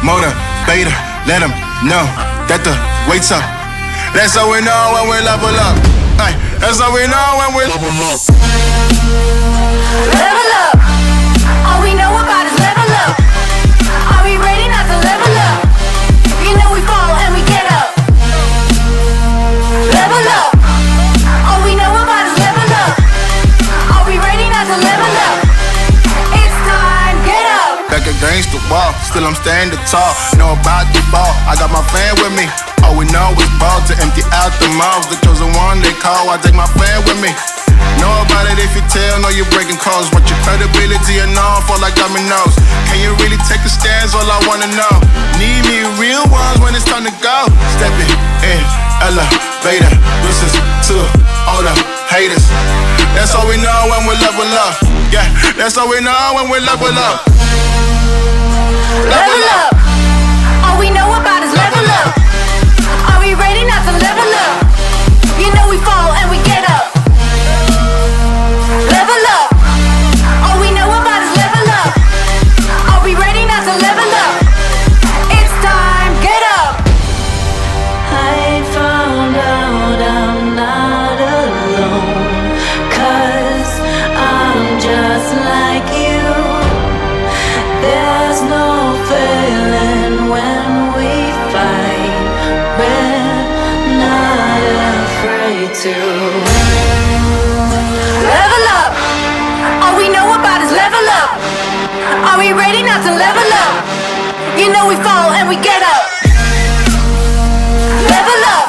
motivator, let them know that the weight's up. That's how we know when we level up. Ay, that's how we know when we level up. Level up. All we know about is level up. Are we ready not to level up? You know we fall and we get up. Level up. All we know about is level up. Are we ready not to level up? It's time, get up. Back against the wall, still I'm standing tall. Know about the ball, I got my fan with me. All we know is ball to empty out the mouths. The chosen one they call, I take my fan with me. Know about it if you tell, know you're breaking codes. What your credibility and all fall like dominoes. Can you really take a stance? All I wanna know. Need me real ones when it's time to go. Stepping in, elevator, listen to all the haters. That's all we know when we level up. Yeah, that's all we know when we level up. Level up. All we know about is level up. Are we ready not to level up? You know we fall and we get up. Level up. All we know about is level up. Are we ready not to level up? It's time, get up. I found out I'm not alone, 'cause I'm just like you. There's no failing when we fight. We're not afraid to. Level up. All we know about is level up. Are we ready not to level up? You know we fall and we get up. Level up.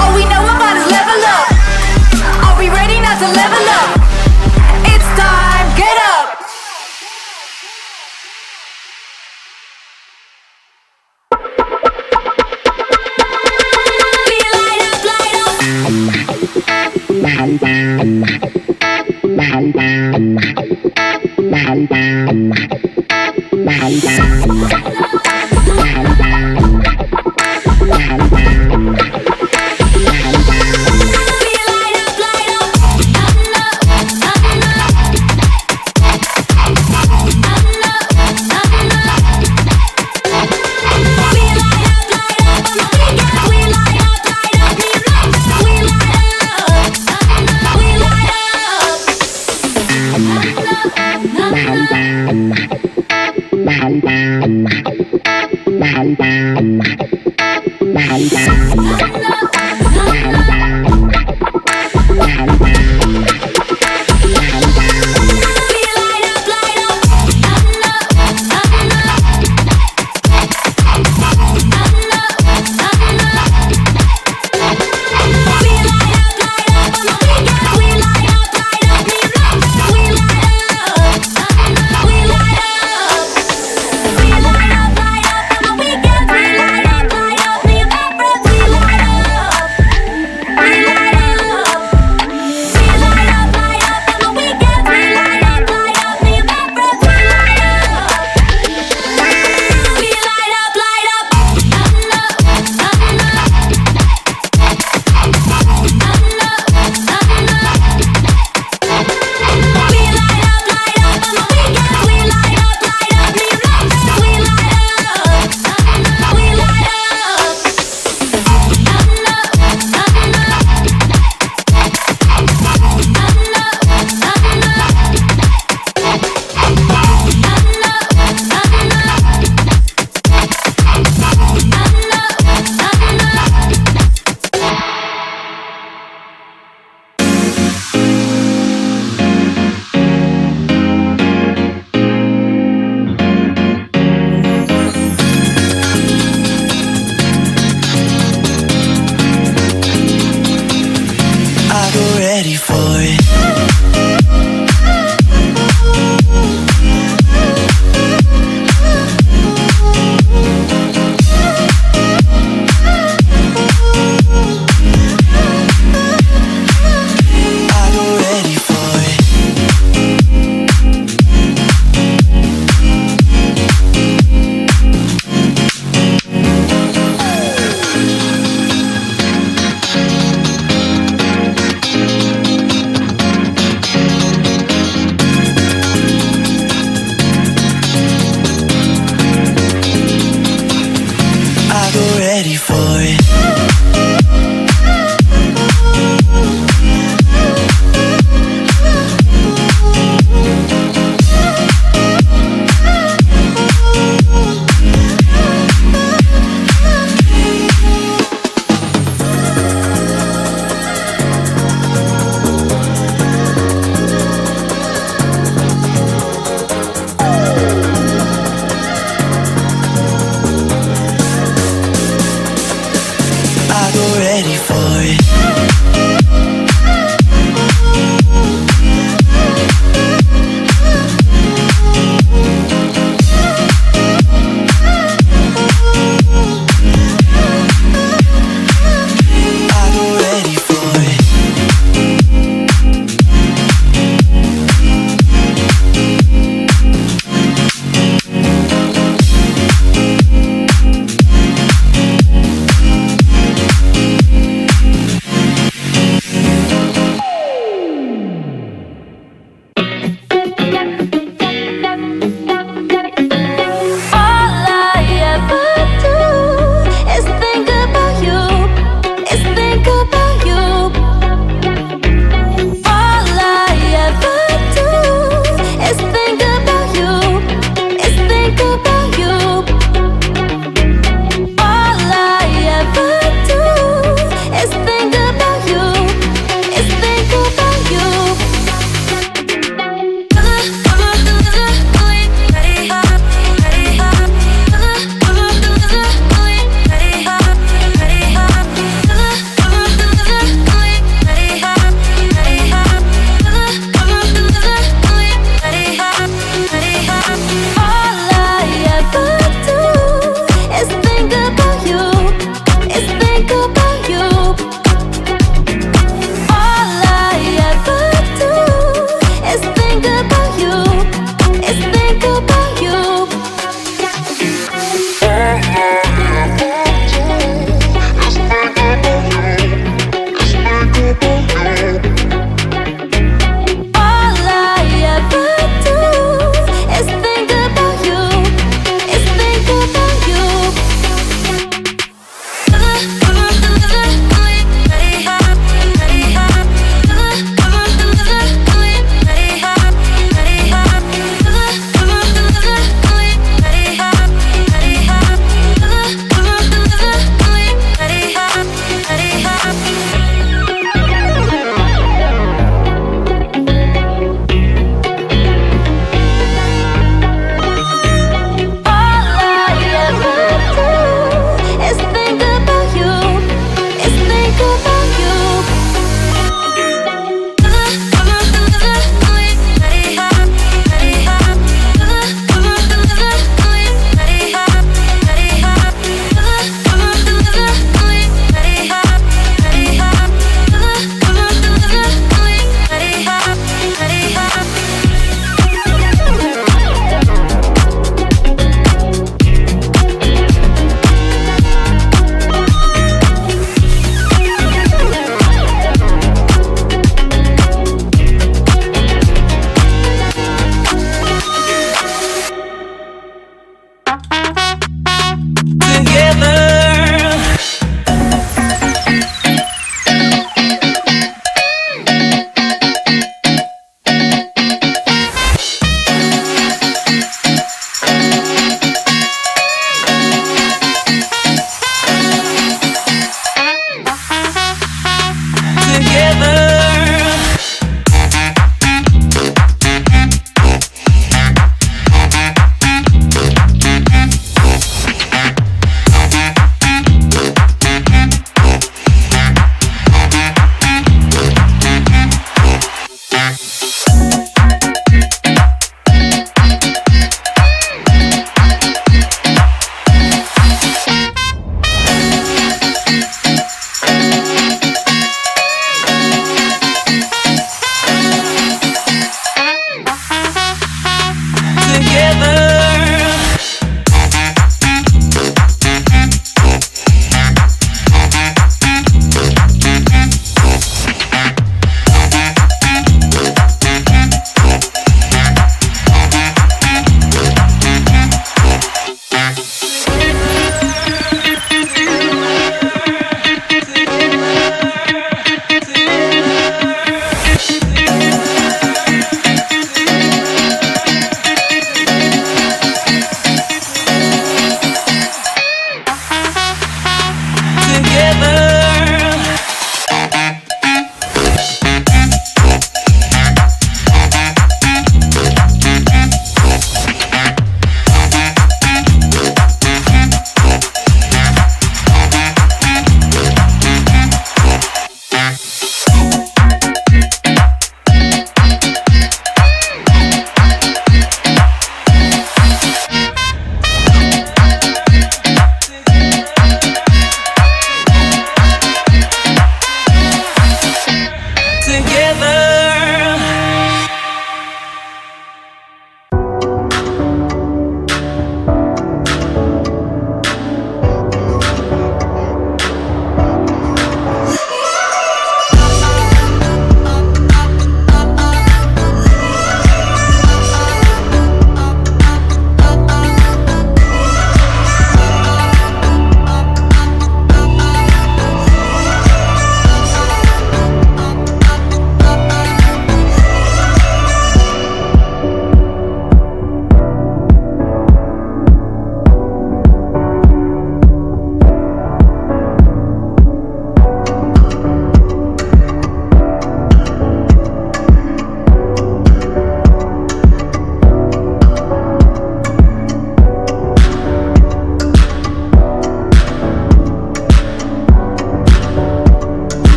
All we know about is level up. Are we ready not to level up? It's time, get up.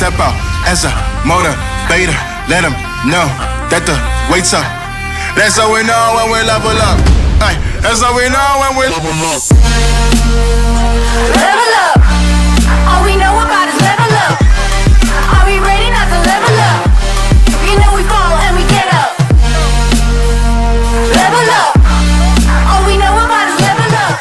step out as a motivator. Let them know that the weight's up. That's how we know when we level up. Ay, that's how we know when we level up. Level up. All we know about is level up. Are we ready not to level up? You know we fall and we get up. Level up. All we know about is level up.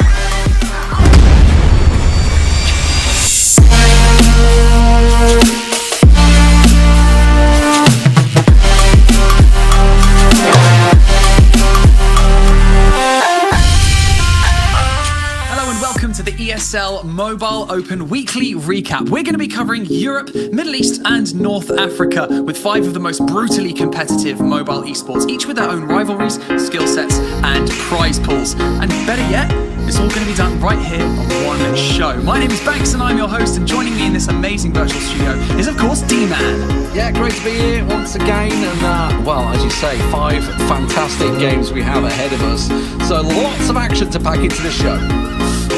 To the ESL Mobile Open Weekly Recap. We're going to be covering Europe, Middle East and North Africa with 5 of the most brutally competitive mobile esports, each with their own rivalries, skill sets and prize pools. And better yet, it's all going to be done right here on one show. My name is Banks and I'm your host, and joining me in this amazing virtual studio is of course D-Man. Yeah, great to be here once again, and well, as you say, 5 fantastic games we have ahead of us, so lots of action to pack into this show.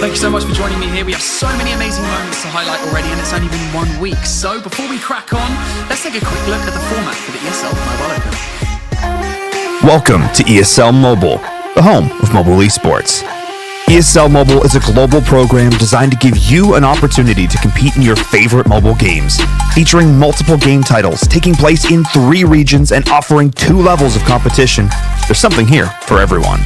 Thank you so much for joining me here. We have so many amazing moments to highlight already, and it's only been 1 week. So before we crack on, let's take a quick look at the format for the ESL Mobile Open. Welcome to ESL Mobile, the home of mobile esports. ESL Mobile is a global program designed to give you an opportunity to compete in your favorite mobile games, featuring multiple game titles, taking place in 3 regions and offering 2 levels of competition. There's something here for everyone.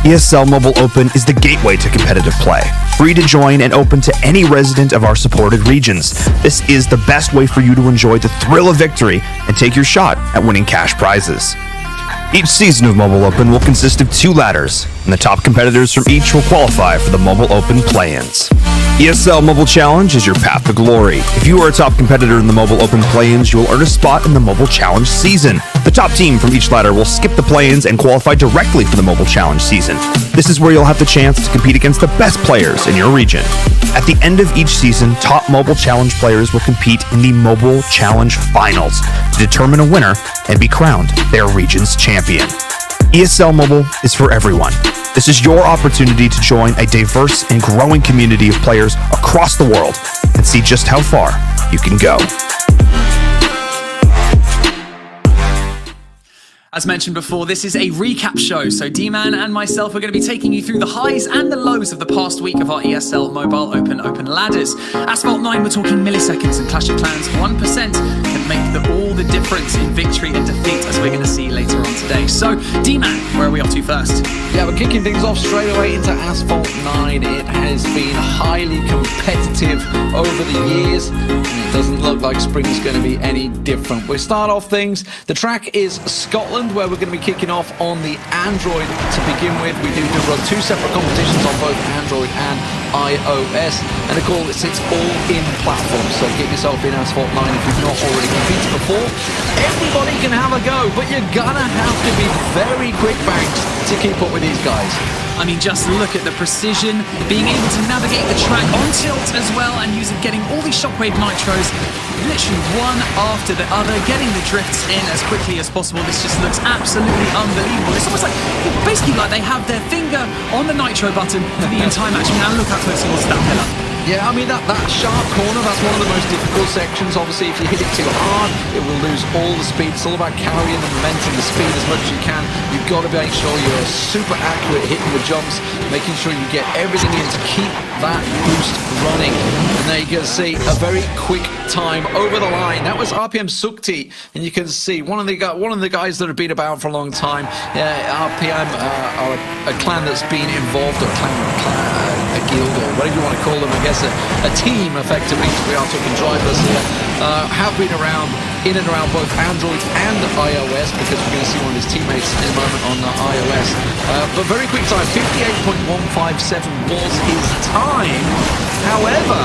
ESL Mobile Open is the gateway to competitive play, free to join and open to any resident of our supported regions. This is the best way for you to enjoy the thrill of victory and take your shot at winning cash prizes. Each season of Mobile Open will consist of 2 ladders, and the top competitors from each will qualify for the Mobile Open play-ins. ESL Mobile Challenge is your path to glory. If you are a top competitor in the Mobile Open play-ins, you will earn a spot in the Mobile Challenge season. The top team from each ladder will skip the play-ins and qualify directly for the Mobile Challenge season. This is where you'll have the chance to compete against the best players in your region. At the end of each season, top Mobile Challenge players will compete in the Mobile Challenge Finals to determine a winner and be crowned their region's champion. ESL Mobile is for everyone. This is your opportunity to join a diverse and growing community of players across the world and see just how far you can go. As mentioned before, this is a recap show, so D-Man and myself are going to be taking you through the highs and the lows of the past week of our ESL Mobile Open ladders. Asphalt 9, we're talking milliseconds, and Clash of Clans 1% can make all the difference in victory and defeat, as we're going to see later on today. So, D-Man, where are we off to first? Yeah, we're kicking things off straight away into Asphalt 9. It has been highly competitive over the years, and it doesn't look like spring's going to be any different. We start off things. The track is Scotland, where we're going to be kicking off on the Android to begin with. We do run 2 separate competitions on both Android and iOS, and of course it's all in platform, so get yourself in Asphalt 9 if you've not already competed before. Everybody can have a go, but you're gonna have to be very quick, Banks, to keep up with these guys. I mean, just look at the precision, being able to navigate the track on tilt as well, and getting all these shockwave nitros, literally one after the other, getting the drifts in as quickly as possible. This just looks absolutely unbelievable. It's almost like, basically like they have their finger on the nitro button for the entire match. Now look how close he was to that pillar. Yeah, I mean, that sharp corner, that's one of the most difficult sections. Obviously, if you hit it too hard, it will lose all the speed. It's all about carrying the momentum, the speed as much as you can. You've got to make sure you're super accurate hitting the jumps, making sure you get everything in to keep that boost running. And there you can see a very quick time over the line. That was RPM Sukti, and you can see one of the guys that have been about for a long time. RPM are a clan that's been involved, a guild, or whatever you want to call them, I guess a team effectively, because we are talking drivers here, have been around in and around both Android and iOS, because we're going to see one of his teammates in a moment on the iOS. But very quick time, 58.157 was his time. However,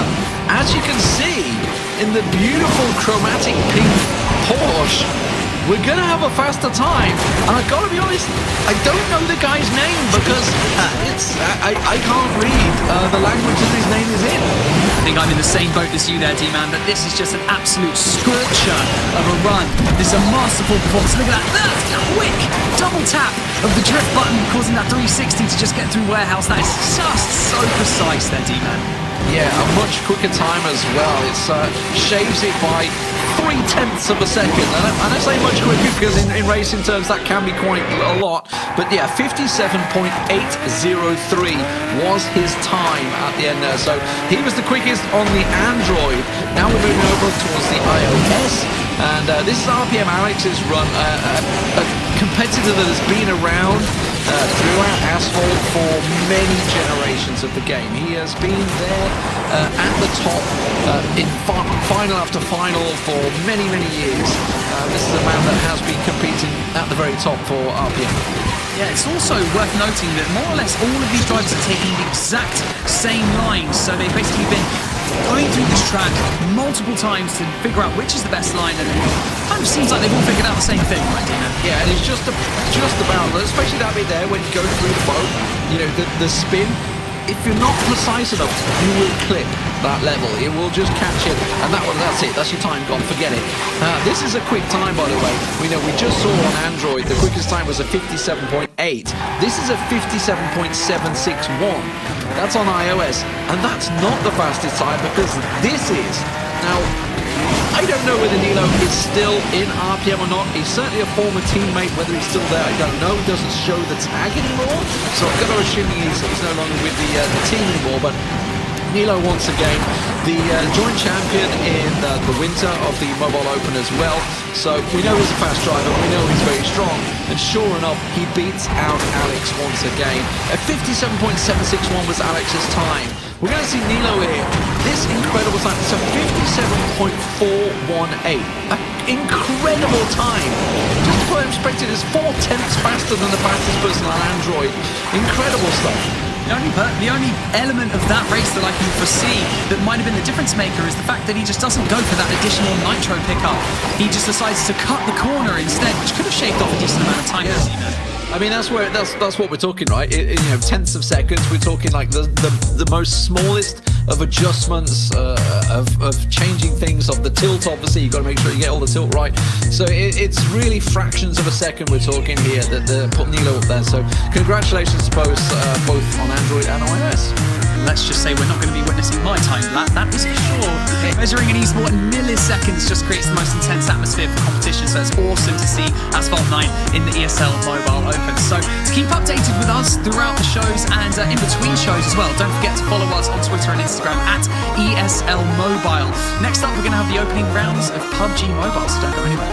as you can see in the beautiful chromatic pink Porsche, we're gonna have a faster time, and I've got to be honest, I don't know the guy's name because I can't read the language that his name is in. I think I'm in the same boat as you there, D-Man, but this is just an absolute scorcher of a run. This is a masterful performance. Look at that, that quick double tap of the drift button, causing that 360 to just get through warehouse. That is just so precise there, D-Man. Yeah, a much quicker time as well. It's shaves it by 0.3 of a second. And I say much quicker because in racing terms that can be quite a lot. But yeah, 57.803 was his time at the end there. So he was the quickest on the Android. Now we're moving over towards the iOS. And this is RPM Alex's run, a competitor that has been around throughout Asphalt for many generations of the game. He has been there at the top in final after final for many, many years. This is a man that has been competing at the very top for RPM. Yeah, it's also worth noting that more or less all of these drivers are taking the exact same lines. So they've basically been going through this track multiple times to figure out which is the best line, and it kind of seems like they've all figured out the same thing, right, Dino? Yeah, and it's just about, especially that bit there when you go through the boat, you know, the spin. If you're not precise enough, you will clip that level. It will just catch it, and that's it. That's your time gone. Forget it. This is a quick time, by the way. We just saw on Android the quickest time was a 57.8. This is a 57.761. That's on iOS, and that's not the fastest time because this is now. I don't know whether Nilo is still in RPM or not. He's certainly a former teammate. Whether he's still there, I don't know. He doesn't show the tag anymore, so I've got to assume he's no longer with the team anymore. But Nilo, once again, the joint champion in the winter of the Mobile Open as well. So we know he's a fast driver. We know he's very strong. And sure enough, he beats out Alex once again. At 57.761 was Alex's time. We're going to see Nilo here. This incredible time. It's a 57.418. An incredible time. Just to put it in perspective, it's 0.4 faster than the fastest person on Android. Incredible stuff. The only element of that race that I can foresee that might have been the difference maker is the fact that he just doesn't go for that additional nitro pickup. He just decides to cut the corner instead, which could have shaved off a decent amount of time. Yeah. I mean, that's what we're talking, right? Tenths of seconds. We're talking like the most smallest of adjustments, of changing things, of the tilt. Obviously, you've got to make sure you get all the tilt right. So it's really fractions of a second we're talking here that put Nilo up there. So congratulations to both on Android and iOS. Let's just say we're not going to be witnessing my time, that is for sure. Measuring an esport in milliseconds just creates the most intense atmosphere for competition, so it's awesome to see Asphalt 9 in the ESL Mobile Open. So to keep updated with us throughout the shows and in between shows as well, don't forget to follow us on Twitter and Instagram at ESL Mobile. Next up, we're going to have the opening rounds of PUBG Mobile, so don't go anywhere.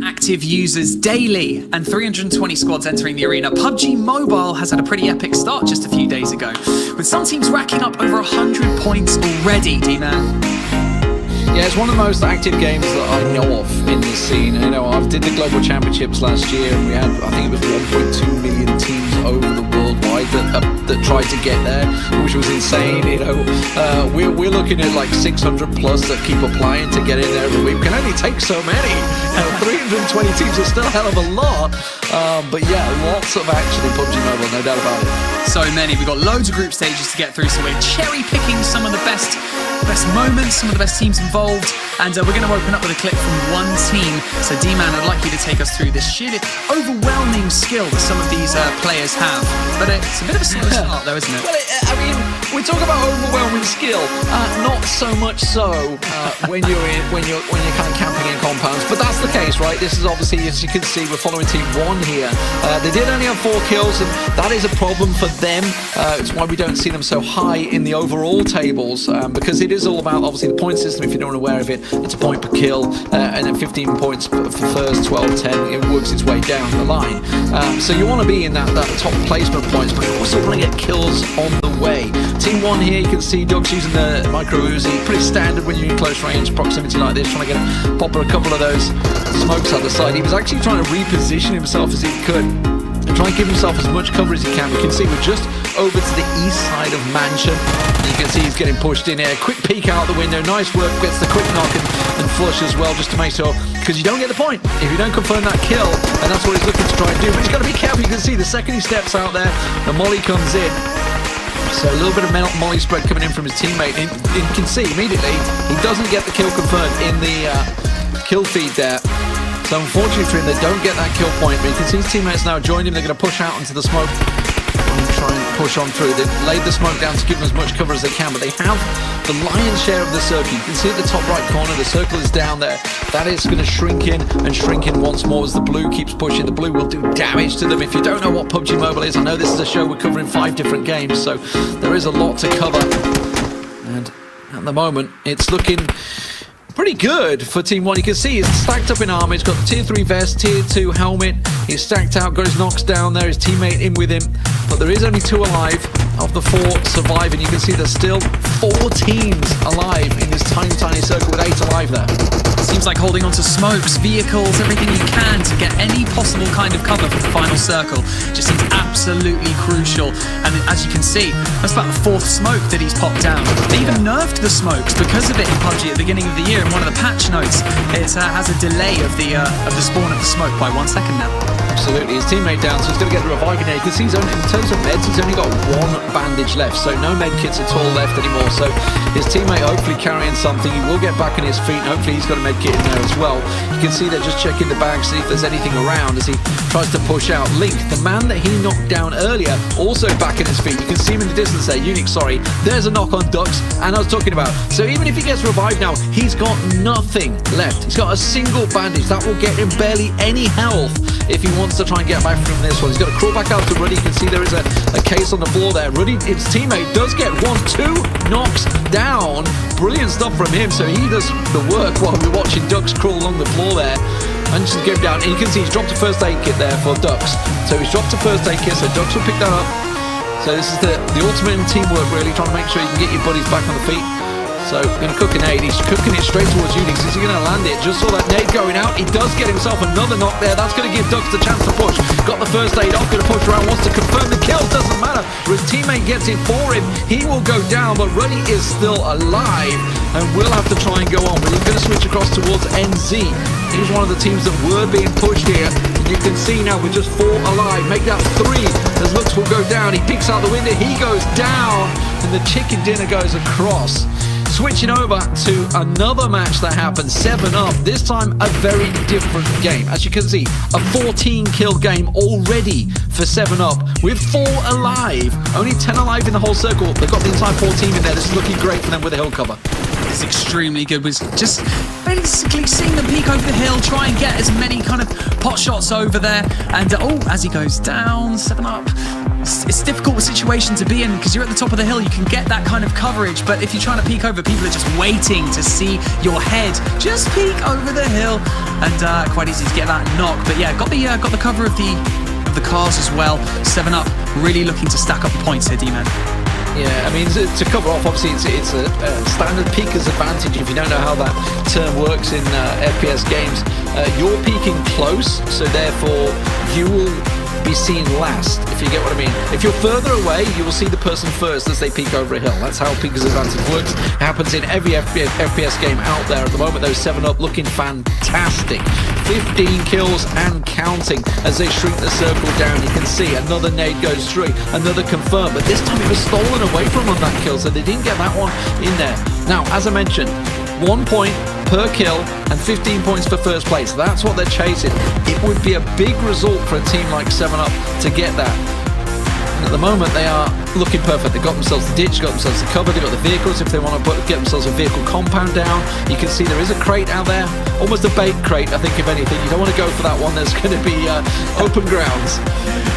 Active users daily and 320 squads entering the arena. PUBG Mobile has had a pretty epic start just a few days ago, with some teams racking up over 100 points already, D-Man. Yeah, it's one of the most active games that I know of in this scene. You know, I did the Global Championships last year, and we had, I think it was 1.2 million teams over the worldwide that tried to get there, which was insane. You know, we're looking at like 600 plus that keep applying to get in there every week. We can only take so many. 320 teams is still a hell of a lot. But yeah, lots of action in PUBG Mobile, no doubt about it. So many. We've got loads of group stages to get through, so we're cherry picking some of the best moments, some of the best teams involved, and we're going to open up with a clip from one team. So D-Man, I'd like you to take us through this sheer overwhelming skill that some of these players have. But it's a bit of a slow start though, isn't it? Well, I mean, we talk about overwhelming skill, not so much so when you're kind of camping in compounds, but that's the case, right? This is obviously, as you can see, we're following Team 1 here. They did only have 4 kills, and that is a problem for them. It's why we don't see them so high in the overall tables, because it is all about, obviously, the point system. If you're not aware of it, it's a point per kill, and then 15 points for first, 12, 10, it works its way down the line. So you want to be in that top placement points, but you also want to get kills on the way. Team 1 here, you can see Ducks using the micro Uzi, pretty standard when you're in close range proximity like this, trying to pop a couple of those smokes out the side. He was actually trying to reposition himself as he could, and try and give himself as much cover as he can. You can see we're just over to the east side of Mansion. You can see he's getting pushed in here. Quick peek out the window. Nice work. Gets the quick knock and flush as well, just to make sure, because you don't get the point if you don't confirm that kill, and that's what he's looking to try and do. But he's got to be careful. You can see the second he steps out there, the molly comes in. So a little bit of molly spread coming in from his teammate. And you can see immediately he doesn't get the kill confirmed in the kill feed there. So unfortunately for him, they don't get that kill point, but you can see his teammates now joined him. They're going to push out into the smoke and try and push on through. They've laid the smoke down to give them as much cover as they can, but they have the lion's share of the circle. You can see at the top right corner, the circle is down there. That is going to shrink in and shrink in once more as the blue keeps pushing. The blue will do damage to them. If you don't know what PUBG Mobile is, I know this is a show we're covering 5 different games, so there is a lot to cover. And at the moment, it's looking pretty good for Team 1. You can see he's stacked up in armor. He's got the tier 3 vest, tier 2 helmet. He's stacked out, got his knocks down there, his teammate in with him. But there is only 2 alive of the 4 surviving. You can see there's still 4 teams alive in this tiny, tiny circle with 8 alive there. Seems like holding onto smokes, vehicles, everything you can to get any possible kind of cover for the final circle just seems absolutely crucial. And as you can see, that's about the 4th smoke that he's popped down. They even nerfed the smokes because of it in PUBG at the beginning of the year. In one of the patch notes, it has a delay of the spawn of the smoke by 1 second now. Absolutely, his teammate down, so he's going to get the reviving there. You can see he's only, in terms of meds, he's only got 1 bandage left, so no med kits at all left anymore. So his teammate hopefully carrying something. He will get back on his feet, and hopefully he's got a med kit in there as well. You can see they're just checking the bag, see if there's anything around as he tries to push out. Link, the man that he knocked down earlier, also back on his feet. You can see him in the distance there. Unique, sorry. There's a knock on Ducks, and I was talking about. So even if he gets revived now, he's got nothing left. He's got a single bandage. That will get him barely any health if he wants to try and get back from this one. He's got to crawl back out to Ruddy. You can see there is a case on the floor there. Ruddy, his teammate, does get 2 knocks down. Brilliant stuff from him. So he does the work while we're watching Ducks crawl along the floor there and just go down. And you can see he's dropped a first aid kit there for Ducks. So he's dropped a first aid kit, so Ducks will pick that up. So this is the ultimate in teamwork, really, trying to make sure you can get your buddies back on the feet. So going to cook a nade. He's cooking it straight towards Unix. Is he going to land it? Just saw that nade going out. He does get himself another knock there. That's going to give Ducks the chance to push. Got the first aid off. Going to push around. Wants to confirm the kill. Doesn't matter. His teammate gets it for him. He will go down, but Ruddy is still alive and will have to try and go on. We're going to switch across towards NZ. He's one of the teams that were being pushed here. And you can see now with just 4 alive. Make that 3 as Lux will go down. He peeks out the window. He goes down. And the chicken dinner goes across. Switching over to another match that happened, 7-up, this time a very different game. As you can see, a 14 kill game already for 7UP with 4 alive. Only 10 alive in the whole circle. They've got the entire 4 team in there. This is looking great for them with the hill cover. It's extremely good. Was just basically seeing them peek over the hill, try and get as many kind of pot shots over there. And as he goes down, 7UP. It's a difficult situation to be in because you're at the top of the hill. You can get that kind of coverage, but if you're trying to peek over, people are just waiting to see your head just peek over the hill, and quite easy to get that knock. But yeah, got the cover of the cars as well. 7UP really looking to stack up the points here, D-Man. Yeah, I mean, to cover off, obviously, it's a standard peeker's advantage. If you don't know how that term works in FPS games, you're peeking close, so therefore you will be seen last, if you get what I mean. If you're further away, you will see the person first as they peek over a hill. That's how peeker's advantage works. It happens in every FPS game out there. At the moment, those 7UP looking fantastic. 15 kills and counting as they shrink the circle down. You can see another nade goes through, another confirmed, but this time it was stolen away from them, that kill, so they didn't get that one in there. Now, as I mentioned, 1 point per kill and 15 points for first place. That's what they're chasing. It would be a big result for a team like 7UP to get that. And at the moment, they are looking perfect. They've got themselves the ditch, got themselves the cover, they've got the vehicles if they want to get themselves a vehicle compound down. You can see there is a crate out there, almost a bait crate, I think, if anything. You don't want to go for that one. There's going to be open grounds.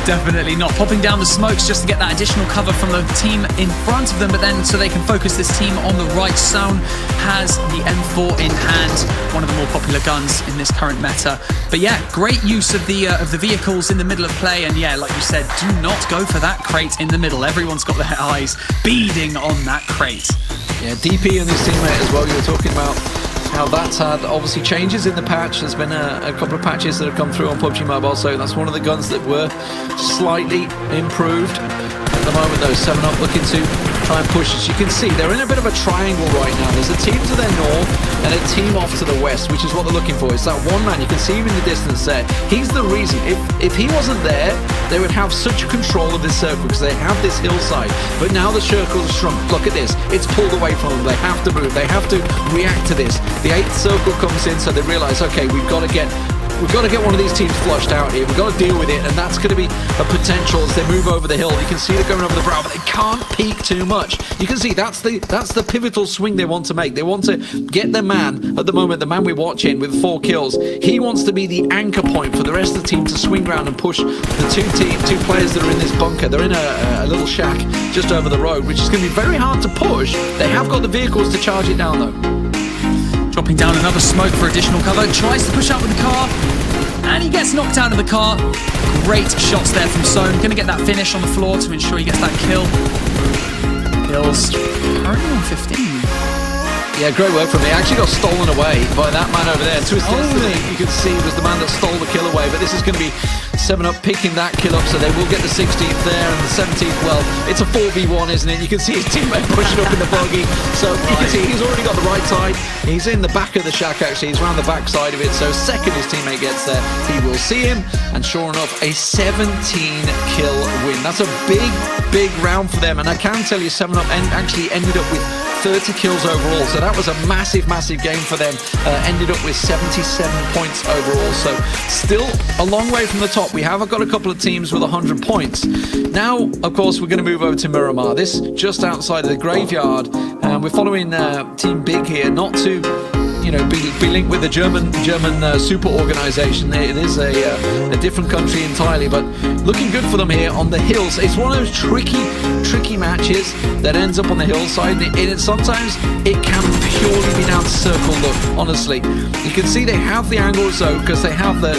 Definitely not. Popping down the smokes just to get that additional cover from the team in front of them, but then so they can focus this team on the right. Sound has the M4 in hand, one of the more popular guns in this current meta. But yeah, great use of the vehicles in the middle of play, and yeah, like you said, do not go for that crate in the middle. Everyone's got their eyes beading on that crate. Yeah, DP and his teammate as well. You were talking about how that's had obviously changes in the patch. There's been a couple of patches that have come through on PUBG Mobile, so that's one of the guns that were slightly improved. At the moment though, 7UP looking to try and push. As you can see, they're in a bit of a triangle right now. There's a team to their north and a team off to the west, which is what they're looking for. It's that one man, you can see him in the distance there. He's the reason. If he wasn't there, they would have such control of this circle because they have this hillside. But now the circle has shrunk. Look at this. It's pulled away from them. They have to move. They have to react to this. The 8th circle comes in, so they realize, okay, we've got to get one of these teams flushed out here. We've got to deal with it, and that's going to be a potential as they move over the hill. You can see they're going over the brow, but they can't peek too much. You can see that's the pivotal swing they want to make. They want to get their man, at the moment, the man we're watching with 4 kills. He wants to be the anchor point for the rest of the team to swing around and push the two players that are in this bunker. They're in a little shack just over the road, which is going to be very hard to push. They have got the vehicles to charge it down, though. Dropping down another smoke for additional cover, tries to push out with the car, and he gets knocked out of the car. Great shots there from Sohn. Going to get that finish on the floor to ensure he gets that kill. Kills currently on 15. Yeah, great work from me. Actually got stolen away by that man over there. To his destiny, you can see was the man that stole the kill away. But this is going to be 7UP picking that kill up, so they will get the 16th there and the 17th. Well, it's a 4v1, isn't it? You can see his teammate pushing up in the buggy. So you can see he's already got the right side. He's in the back of the shack, actually. He's around the back side of it. So second his teammate gets there, he will see him. And sure enough, a 17-kill win. That's a big round for them. And I can tell you, 7UP actually ended up with 30 kills overall, so that was a massive game for them. Ended up with 77 points overall, so still a long way from the top. We have got a couple of teams with 100 points. Now, of course, we're going to move over to Miramar. This just outside of the graveyard, and we're following Team Big here, not to be linked with the German super organization. It is a different country entirely, but looking good for them here on the hills. It's one of those tricky matches that ends up on the hillside, and sometimes it can purely be down to circle look, honestly. You can see they have the angles though, because they have the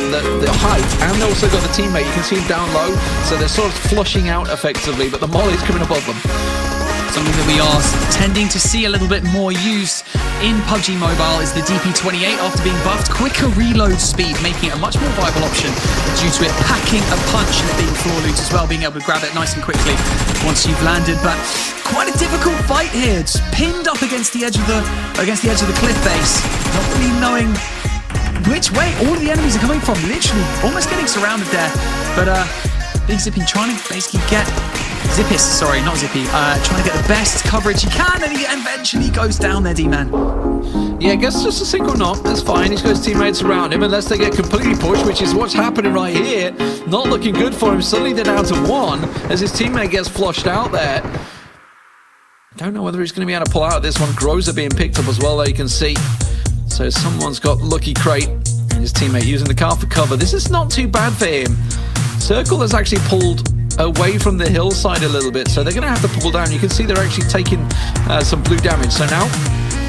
height, and they also got the teammate. You can see him down low, so they're sort of flushing out effectively, but the molly's coming above them. Something that we are tending to see a little bit more used in PUBG Mobile is the DP28 after being buffed. Quicker reload speed, making it a much more viable option due to it packing a punch and it being floor loot as well, being able to grab it nice and quickly once you've landed. But quite a difficult fight here, just pinned up against the edge of the cliff face, not really knowing which way all of the enemies are coming from. Literally almost getting surrounded there, but Big Zippy trying to basically get Zippis, sorry, not Zippy, trying to get the best coverage he can, and he eventually goes down there, D-Man. Yeah, gets just a single knock. That's fine. He's got his teammates around him unless they get completely pushed, which is what's happening right here. Not looking good for him. Suddenly they're down to 1 as his teammate gets flushed out there. Don't know whether he's going to be able to pull out of this one. Groza being picked up as well, there you can see. So someone's got Lucky Crate. His teammate using the car for cover. This is not too bad for him. Circle has actually pulled away from the hillside a little bit, so they're going to have to pull down. You can see they're actually taking some blue damage. So now,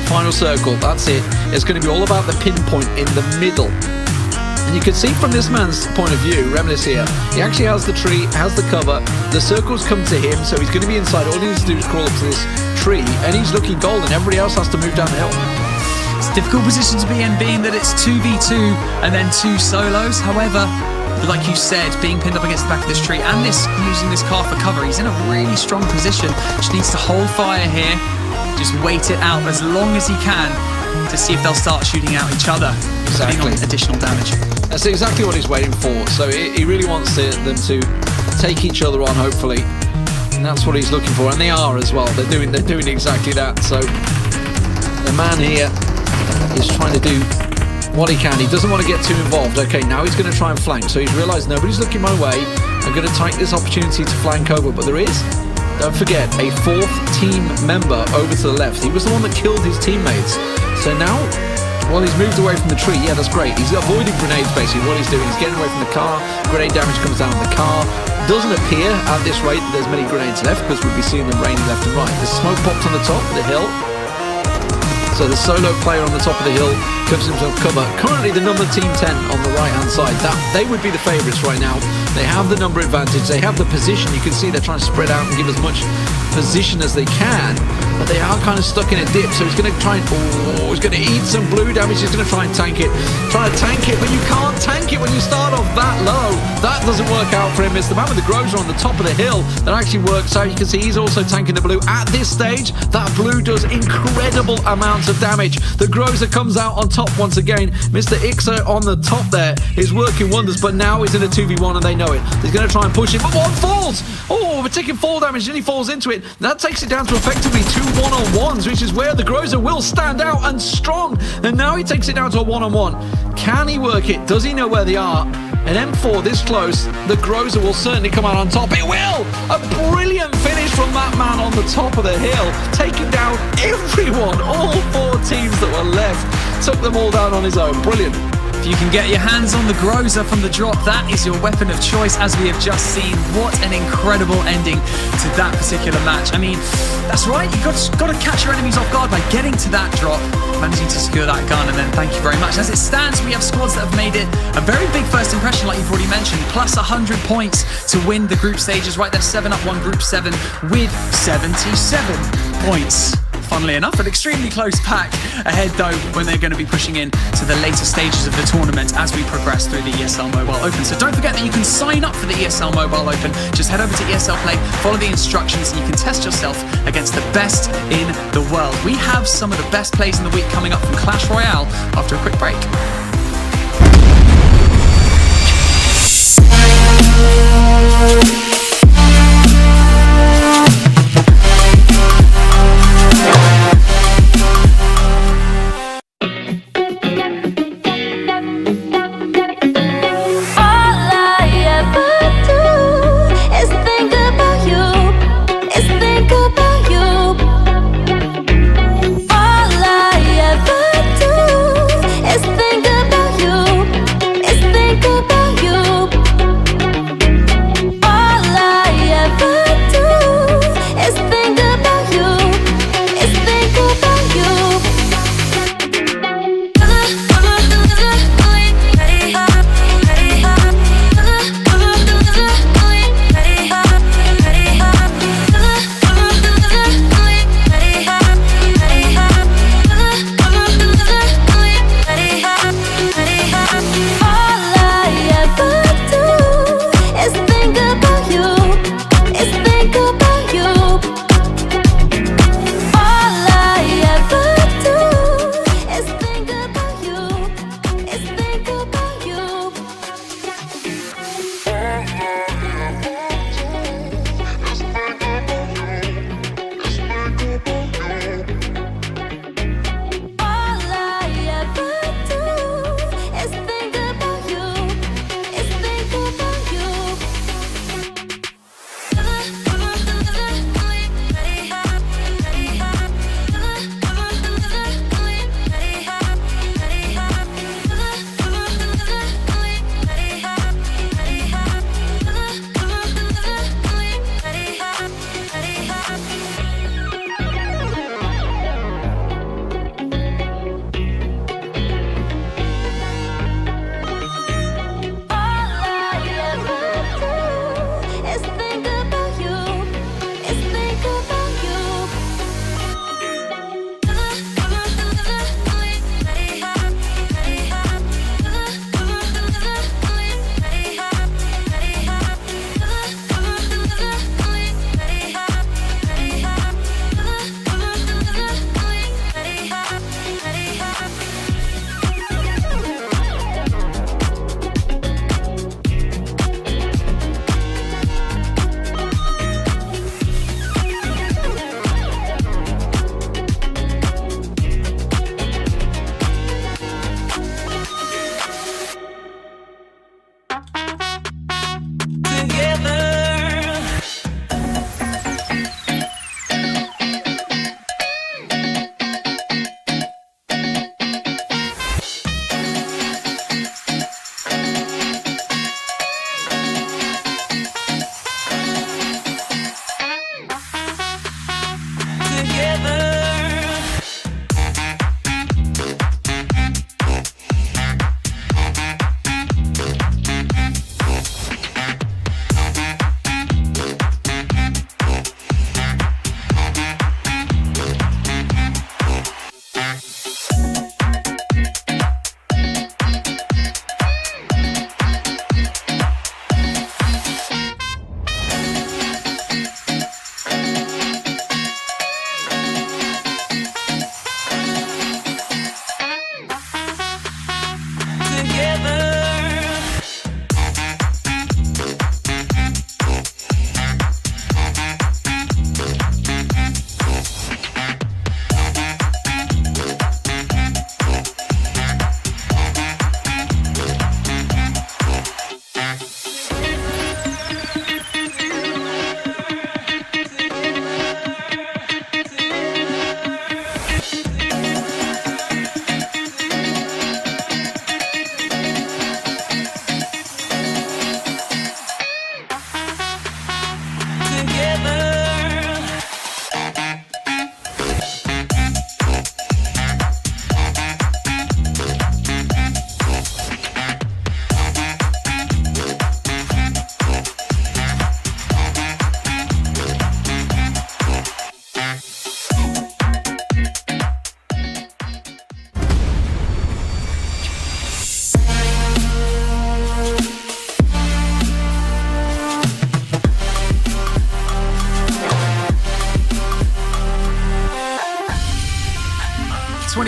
final circle, that's it. It's going to be all about the pinpoint in the middle. And you can see from this man's point of view, Remnus here, he actually has the tree, has the cover, the circles come to him, so he's going to be inside. All he needs to do is crawl up to this tree, and he's looking golden. Everybody else has to move down the hill. It's a difficult position to be in, being that it's 2v2 and then 2 solos. However, like you said, being pinned up against the back of this tree and using this car for cover, he's in a really strong position. Just needs to hold fire here, just wait it out as long as he can to see if they'll start shooting out each other, putting on additional damage. That's exactly what he's waiting for. So he really wants them to take each other on, hopefully, and that's what he's looking for. And they are as well. They're doing exactly that. So the man here is trying to do what he can. He doesn't want to get too involved. Okay, now he's going to try and flank. So he's realised nobody's looking my way. I'm going to take this opportunity to flank over, but there is, don't forget, a 4th team member over to the left. He was the one that killed his teammates. So now, well, he's moved away from the tree. Yeah, that's great. He's avoiding grenades, basically. What he's doing is getting away from the car. Grenade damage comes down on the car. Doesn't appear at this rate that there's many grenades left, because we'll be seeing them raining left and right. The smoke popped on the top of the hill. So the solo player on the top of the hill comes himself cover. Currently the number team 10 on the right hand side. They would be the favourites right now. They have the number advantage. They have the position. You can see they're trying to spread out and give as much position as they can. But they are kind of stuck in a dip. So he's going to try and... Oh, he's going to eat some blue damage. He's going to try and tank it. Trying to tank it, but you can't tank it when you start off that low. That doesn't work out for him. It's the man with the Groza on the top of the hill that actually works out. You can see he's also tanking the blue. At this stage, that blue does incredible amounts of damage. The Groza comes out on top once again. Mr. Ixer on the top there is working wonders, but now he's in a 2v1 and they know it. He's going to try and push it, but one falls. Oh, we're taking fall damage and he falls into it. That takes it down to effectively 2 1-on-1s, which is where the Groza will stand out and strong. And now he takes it down to a 1-on-1. Can he work it? Does he know where they are? An M4 this close, the Groza will certainly come out on top. It will! A brilliant finish from that man on the top of the hill, taking down everyone, all 4 teams that were left. Took them all down on his own. Brilliant. If you can get your hands on the Groza from the drop, that is your weapon of choice, as we have just seen. What an incredible ending to that particular match. I mean, that's right, you've got to catch your enemies off guard by getting to that drop, managing to secure that gun, and then thank you very much. As it stands, we have squads that have made it a very big first impression, like you've already mentioned, plus 100 points to win the group stages. Right there, 7-up, 1 Group 7 with 77 points. Funnily enough, an extremely close pack ahead though when they're going to be pushing in to the later stages of the tournament as we progress through the ESL Mobile Open. So don't forget that you can sign up for the ESL Mobile Open. Just head over to ESL Play, follow the instructions, and you can test yourself against the best in the world. We have some of the best plays in the week coming up from Clash Royale after a quick break. Think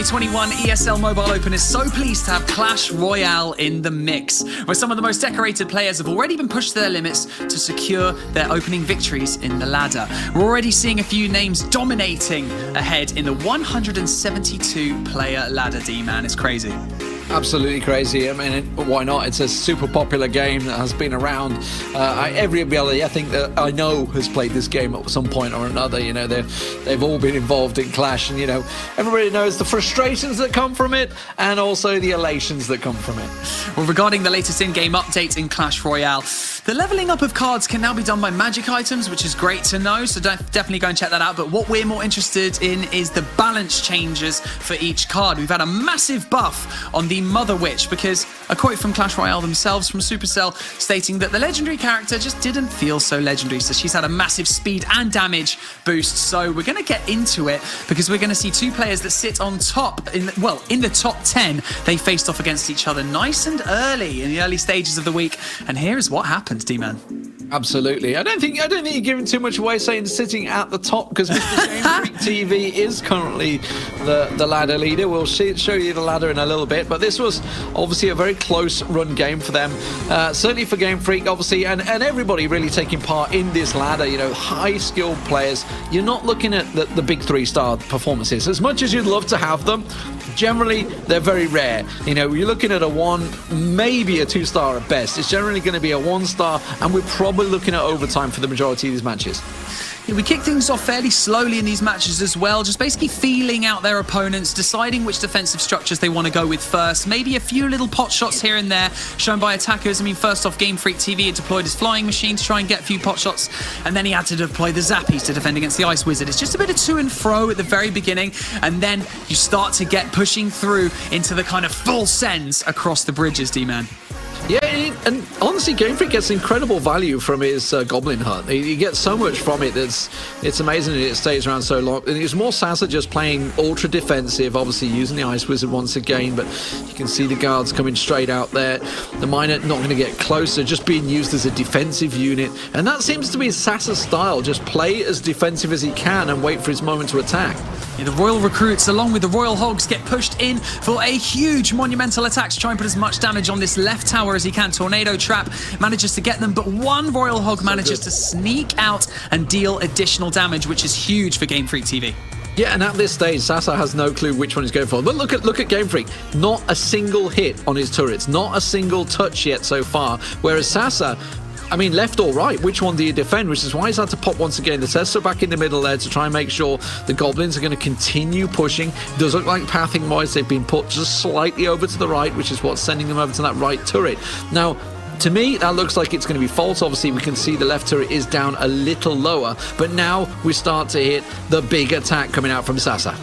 2021 ESL Mobile Open is so pleased to have Clash Royale in the mix, where some of the most decorated players have already been pushed to their limits to secure their opening victories in the ladder. We're already seeing a few names dominating ahead in the 172-player ladder, D-man. It's crazy. Absolutely crazy. I mean, why not? It's a super popular game that has been around. Everybody, I think, that I know has played this game at some point or another. You know, they've all been involved in Clash, and you know, everybody knows the frustrations that come from it, and also the elations that come from it. Well, regarding the latest in-game update in Clash Royale, the leveling up of cards can now be done by magic items, which is great to know. So definitely go and check that out. But what we're more interested in is the balance changes for each card. We've had a massive buff on the Mother Witch, because a quote from Clash Royale themselves, from Supercell, stating that the legendary character just didn't feel so legendary. So she's had a massive speed and damage boost. So we're going to get into it, because we're going to see two players that sit on top, in the top 10. They faced off against each other nice and early in the early stages of the week. And here is what happened, D-Man. Absolutely. I don't think you're giving too much away saying sitting at the top, because Mr. Game Freak TV is currently the ladder leader. We'll show you the ladder in a little bit, but this was obviously a very close run game for them. Certainly for Game Freak, obviously, and everybody really taking part in this ladder. You know, high skilled players. You're not looking at the big 3-star performances as much as you'd love to have them. Generally, they're very rare. You know, you're looking at a 1, maybe a 2-star at best. It's generally going to be a 1-star, and we're probably looking at overtime for the majority of these matches. Yeah, we kick things off fairly slowly in these matches as well, just basically feeling out their opponents, deciding which defensive structures they want to go with first. Maybe a few little pot shots here and there shown by attackers. I mean, first off, Game Freak TV had deployed his flying machine to try and get a few pot shots, and then he had to deploy the Zappies to defend against the Ice Wizard. It's just a bit of to and fro at the very beginning, and then you start to get pushing through into the kind of full sends across the bridges, D-Man. Yeah, and honestly, Game Freak gets incredible value from his Goblin Hut. He gets so much from it. It's amazing that it stays around so long. And it's more Sasa just playing ultra defensive, obviously using the Ice Wizard once again, but you can see the guards coming straight out there. The Miner not going to get closer, just being used as a defensive unit. And that seems to be Sasa's style, just play as defensive as he can and wait for his moment to attack. Yeah, the Royal Recruits, along with the Royal Hogs, get pushed in for a huge monumental attack to try and put as much damage on this left tower as he can. Tornado Trap manages to get them, but one Royal Hog manages to sneak out and deal additional damage, which is huge for Game Freak TV. Yeah, and at this stage, Sasa has no clue which one he's going for. But look at Game Freak. Not a single hit on his turrets. Not a single touch yet so far. Whereas Sasa, I mean, left or right, which one do you defend? Which is why he's had to pop once again. The Tesla back in the middle there to try and make sure the Goblins are going to continue pushing. It does look like pathing-wise they've been put just slightly over to the right, which is what's sending them over to that right turret. Now, to me, that looks like it's going to be false. Obviously, we can see the left turret is down a little lower, but now we start to hit the big attack coming out from Sasa.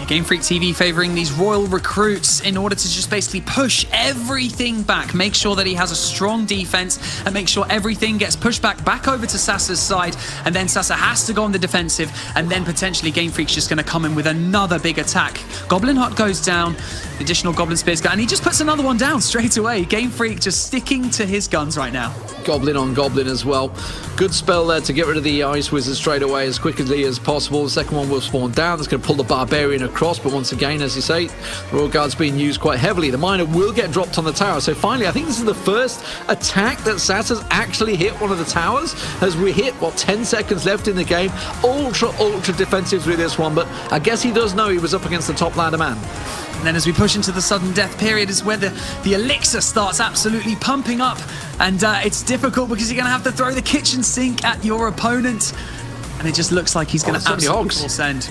Game Freak TV favouring these Royal Recruits in order to just basically push everything back, make sure that he has a strong defense, and make sure everything gets pushed back over to Sasa's side, and then Sasa has to go on the defensive, and then potentially Game Freak's just going to come in with another big attack. Goblin Hut goes down, the additional Goblin Spears go, and he just puts another one down straight away. Game Freak just sticking to his guns right now. Goblin on Goblin as well. Good spell there to get rid of the Ice Wizard straight away as quickly as possible. The second one will spawn down. It's going to pull the Barbarian across, but once again, as you say, Royal Guard's being used quite heavily. The Miner will get dropped on the tower. So finally, I think this is the first attack that Sasa's actually hit one of the towers, as we hit, 10 seconds left in the game. Ultra defensive with this one, but I guess he does know he was up against the top ladder man. And then as we push into the sudden death period is where the elixir starts absolutely pumping up. And it's difficult because you're going to have to throw the kitchen sink at your opponent. And it just looks like he's going to absolutely full send.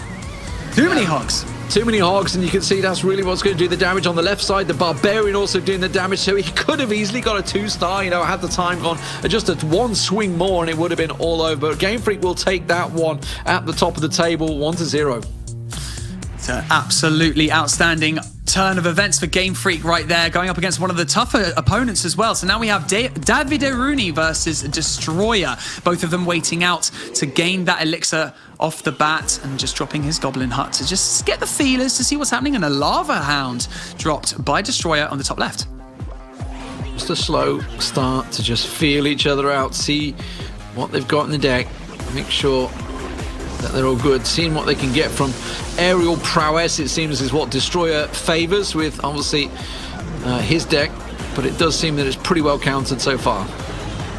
Too many hogs. Too many hogs, and you can see that's really what's going to do the damage on the left side. The Barbarian also doing the damage, so he could have easily got a 2-star, you know, had the time gone. Just a one swing more and it would have been all over. But Game Freak will take that one at the top of the table, 1-0. It's an absolutely outstanding turn of events for Game Freak right there, going up against one of the tougher opponents as well. So now we have Davide Rooney versus Destroyer, both of them waiting out to gain that elixir off the bat and just dropping his Goblin Hut to just get the feelers to see what's happening. And a Lava Hound dropped by Destroyer on the top left. Just a slow start to just feel each other out, see what they've got in the deck, make sure they're all good. Seeing what they can get from aerial prowess, it seems, is what Destroyer favors with, obviously, his deck. But it does seem that it's pretty well countered so far.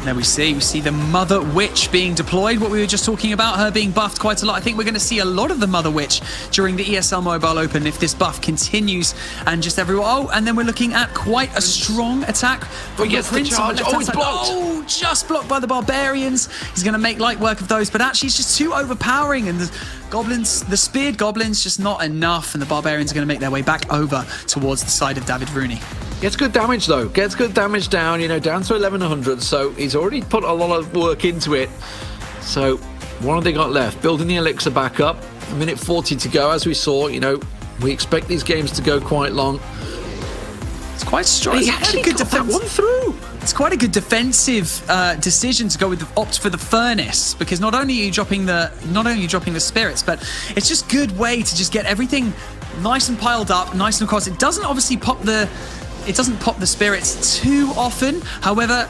There we see the Mother Witch being deployed, what we were just talking about, her being buffed quite a lot. I think we're going to see a lot of the Mother Witch during the ESL Mobile Open if this buff continues, and just everyone. Oh, and then we're looking at quite a strong attack from the Prince. Charge. Oh, it's blocked. Oh, just blocked by the Barbarians. He's going to make light work of those, but actually it's just too overpowering, and the Goblins, the speared Goblins, just not enough, and the Barbarians are going to make their way back over towards the side of David Rooney. Gets good damage though, gets good damage down, down to 1100, so he's already put a lot of work into it. So what have they got left? Building the elixir back up, a minute 40 to go. As we saw, we expect these games to go quite long. It's quite strong. He actually got that one through. It's quite a good defensive decision to go with opt for the furnace, because not only are you dropping the spirits, but it's just good way to just get everything nice and piled up, nice and across. It doesn't obviously pop the spirits too often. However,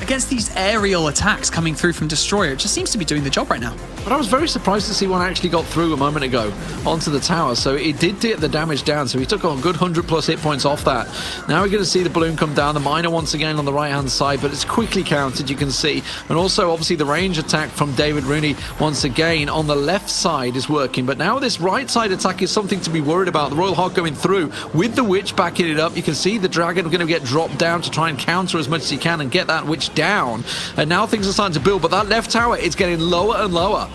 against these aerial attacks coming through from Destroyer, it just seems to be doing the job right now. But I was very surprised to see one actually got through a moment ago onto the tower, so it did get the damage down, so he took on a good 100 plus hit points off that. Now we're going to see the balloon come down, the miner once again on the right hand side, but it's quickly countered, you can see. And also obviously the range attack from David Rooney once again on the left side is working, but now this right side attack is something to be worried about. The Royal Hog going through with the Witch backing it up. You can see the Dragon going to get dropped down to try and counter as much as he can and get that Witch down. And now things are starting to build, but that left tower is getting lower and lower.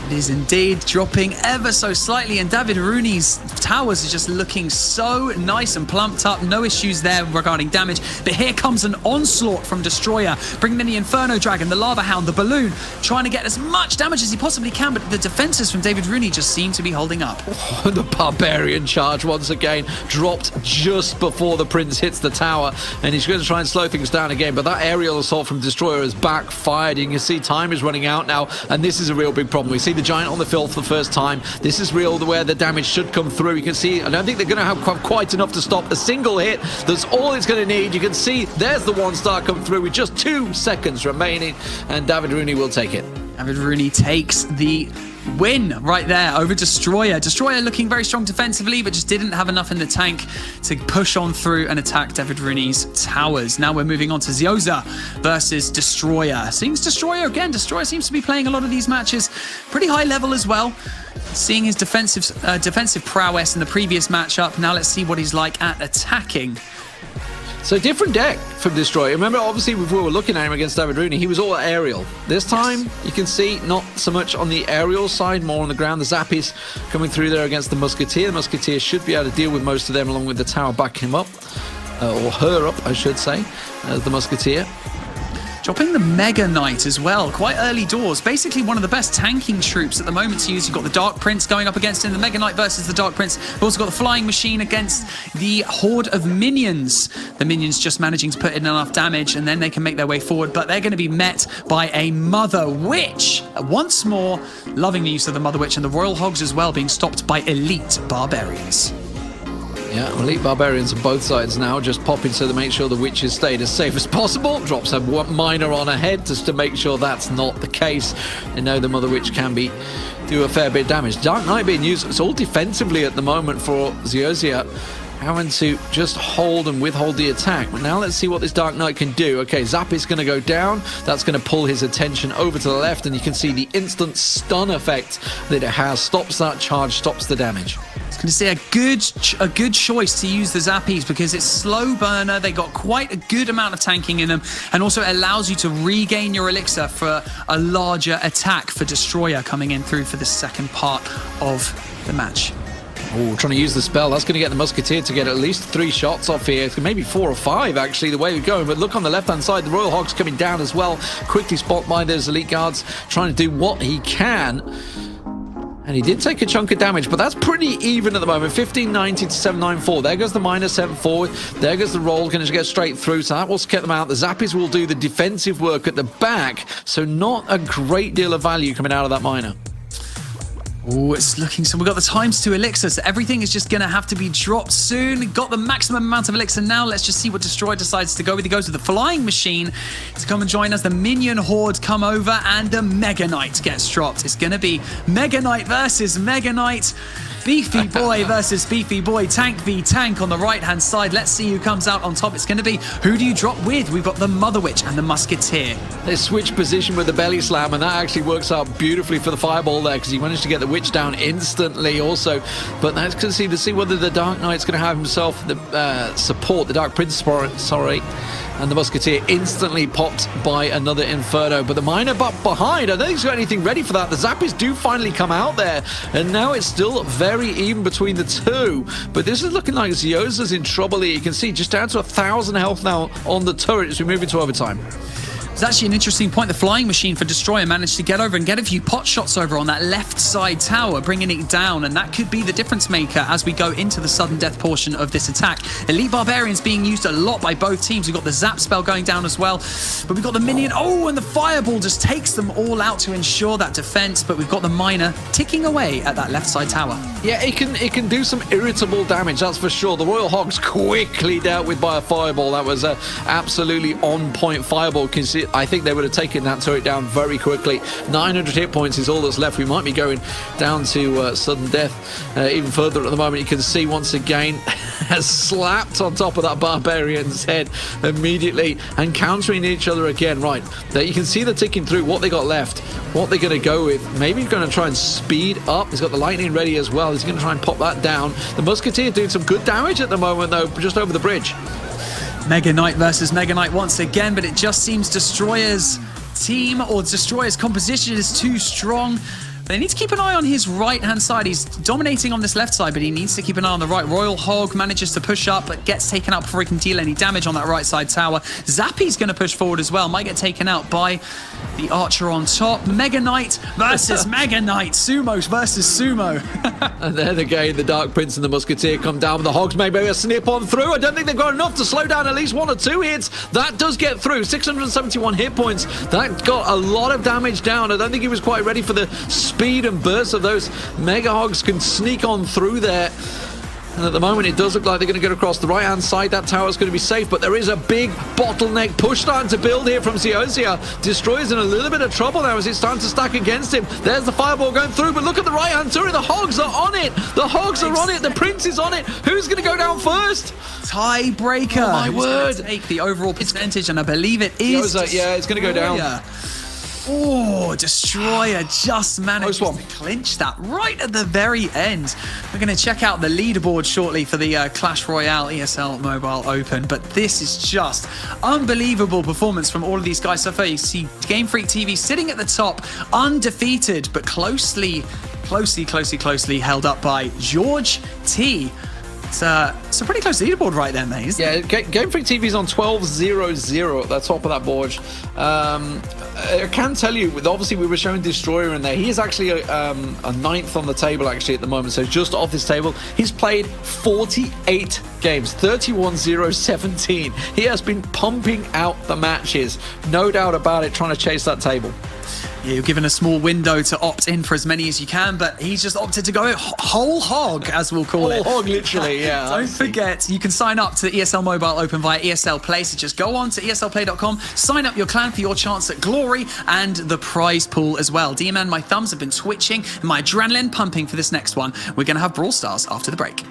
It is indeed dropping ever so slightly, and David Rooney's towers are just looking so nice and plumped up. No issues there regarding damage, but here comes an onslaught from Destroyer, bringing in the Inferno Dragon, the Lava Hound, the Balloon, trying to get as much damage as he possibly can, but the defenses from David Rooney just seem to be holding up. Oh, the Barbarian charge once again dropped just before the Prince hits the tower, and he's going to try and slow things down again, but that aerial assault from Destroyer has backfired. You can see time is running out now, and this is a real big problem. We see the Giant on the field for the first time. This is real where the damage should come through. You can see, I don't think they're going to have quite enough to stop a single hit. That's all it's going to need. You can see there's the 1-star come through with just 2 seconds remaining, and David Rooney will take it. David Rooney takes the win right there over Destroyer. Destroyer looking very strong defensively, but just didn't have enough in the tank to push on through and attack David Rooney's towers. Now we're moving on to Zioza versus Destroyer. Seems Destroyer seems to be playing a lot of these matches pretty high level as well. Seeing his defensive prowess in the previous matchup. Now let's see what he's like at attacking. So different deck from Destroyer. Remember, obviously, before we were looking at him against David Rooney, he was all aerial. This time, you can see not so much on the aerial side, more on the ground. The Zappies coming through there against the Musketeer. The Musketeer should be able to deal with most of them, along with the tower backing him up. Or her up, I should say, as the Musketeer. Dropping the Mega Knight as well, quite early doors. Basically one of the best tanking troops at the moment to use. You've got the Dark Prince going up against him, the Mega Knight versus the Dark Prince. We've also got the Flying Machine against the Horde of Minions. The Minions just managing to put in enough damage, and then they can make their way forward, but they're going to be met by a Mother Witch. Once more, loving the use of the Mother Witch, and the Royal Hogs as well being stopped by Elite Barbarians. Yeah, Elite Barbarians on both sides now, just popping so to make sure the witches stayed as safe as possible. Drops a miner on ahead just to make sure that's not the case. They know the Mother Witch can do a fair bit of damage. Dark Knight being used, it's all defensively at the moment for Zioza, having to just hold and withhold the attack. But now let's see what this Dark Knight can do. Okay, Zap is going to go down. That's going to pull his attention over to the left, and you can see the instant stun effect that it has. Stops that charge, stops the damage. Going to say a good choice to use the Zappies, because it's slow burner. They got quite a good amount of tanking in them, and also it allows you to regain your elixir for a larger attack for Destroyer coming in through for the second part of the match. Oh, trying to use the spell. That's going to get the Musketeer to get at least 3 shots off here. Maybe 4 or 5, actually, the way we're going. But look on the left-hand side, the Royal Hog's coming down as well. Quickly spot by those Elite Guards, trying to do what he can. And he did take a chunk of damage, but that's pretty even at the moment. 1590 to 794. There goes the miner 7 There goes the roll, going to get straight through, so that will get them out. The Zappies will do the defensive work at the back, so not a great deal of value coming out of that miner. Oh, it's looking so. We've got the times to elixir, so everything is just going to have to be dropped soon. Got the maximum amount of elixir now. Let's just see what Destroyer decides to go with. He goes with the flying machine to come and join us. The minion horde come over, and the Mega Knight gets dropped. It's going to be Mega Knight versus Mega Knight. Beefy Boy versus Beefy Boy. Tank v Tank on the right-hand side. Let's see who comes out on top. It's going to be, who do you drop with? We've got the Mother Witch and the Musketeer. They switch position with the belly slam, and that actually works out beautifully for the fireball there, because he managed to get the witch down instantly also. But that's going to see whether the Dark Knight's going to have himself the support, the Dark Prince, sorry. And the Musketeer instantly popped by another Inferno. But the Miner behind, I don't think he's got anything ready for that. The Zappies do finally come out there. And now it's still very even between the two. But this is looking like Zioza's in trouble here. You can see just down to 1,000 health now on the turret as we move into overtime. It's actually an interesting point. The flying machine for Destroyer managed to get over and get a few pot shots over on that left side tower, bringing it down, and that could be the difference maker as we go into the sudden death portion of this attack. Elite Barbarians being used a lot by both teams. We've got the zap spell going down as well, but we've got the minion. Oh, and the fireball just takes them all out to ensure that defense, but we've got the miner ticking away at that left side tower. Yeah, it can do some irritable damage, that's for sure. The Royal Hogs quickly dealt with by a fireball. That was a absolutely on point fireball. I think they would have taken that turret down very quickly. 900 hit points is all that's left. We might be going down to sudden death even further at the moment. You can see once again has slapped on top of that Barbarian's head immediately and countering each other again. Right, there you can see they're ticking through what they got left, what they're going to go with. Maybe he's going to try and speed up. He's got the lightning ready as well. He's going to try and pop that down. The Musketeer doing some good damage at the moment though, just over the bridge. Mega Knight versus Mega Knight once again, but it just seems Destroyer's team or Destroyer's composition is too strong. They need to keep an eye on his right-hand side. He's dominating on this left side, but he needs to keep an eye on the right. Royal Hog manages to push up, but gets taken out before he can deal any damage on that right side tower. Zappy's going to push forward as well. Might get taken out by the Archer on top. Mega Knight versus Mega Knight. Sumo versus Sumo. And then again, the Dark Prince and the Musketeer come down with the Hogs. Maybe a snip on through. I don't think they've got enough to slow down at least 1 or 2 hits. That does get through. 671 hit points. That got a lot of damage down. I don't think he was quite ready for the speed and burst of those Mega Hogs can sneak on through there. And at the moment, it does look like they're going to get across the right-hand side. That tower's going to be safe, but there is a big bottleneck push starting to build here from Ziozia. Destroyer's in a little bit of trouble now as it's starting to stack against him. There's the fireball going through, but look at the right-hand turret. The Hogs are on it. The Hogs are on it. The Prince is on it. Who's going to go down first? Tiebreaker. Oh, my word. Take the overall percentage, and I believe it is. Yeah, it's going to go down. Oh, Destroyer just managed to clinch that right at the very end. We're going to check out the leaderboard shortly for the Clash Royale ESL Mobile Open, but this is just unbelievable performance from all of these guys so far. You see Game Freak TV sitting at the top, undefeated, but closely held up by George T. It's a pretty close leaderboard right there, mate. Yeah, Game Freak TV's on 12-0-0 at the top of that board. I can tell you, obviously we were showing Destroyer in there. He is actually a 9th on the table actually at the moment, so just off this table. He's played 48 games, 31-0-17. He has been pumping out the matches, no doubt about it, trying to chase that table. Yeah, you're given a small window to opt in for as many as you can, but he's just opted to go whole hog, as we'll call it. Whole hog, literally, yeah. Don't forget, you can sign up to the ESL Mobile Open via ESL Play, so just go on to eslplay.com, sign up your clan for your chance at glory and the prize pool as well. D-Man, my thumbs have been twitching, and my adrenaline pumping for this next one. We're going to have Brawl Stars after the break.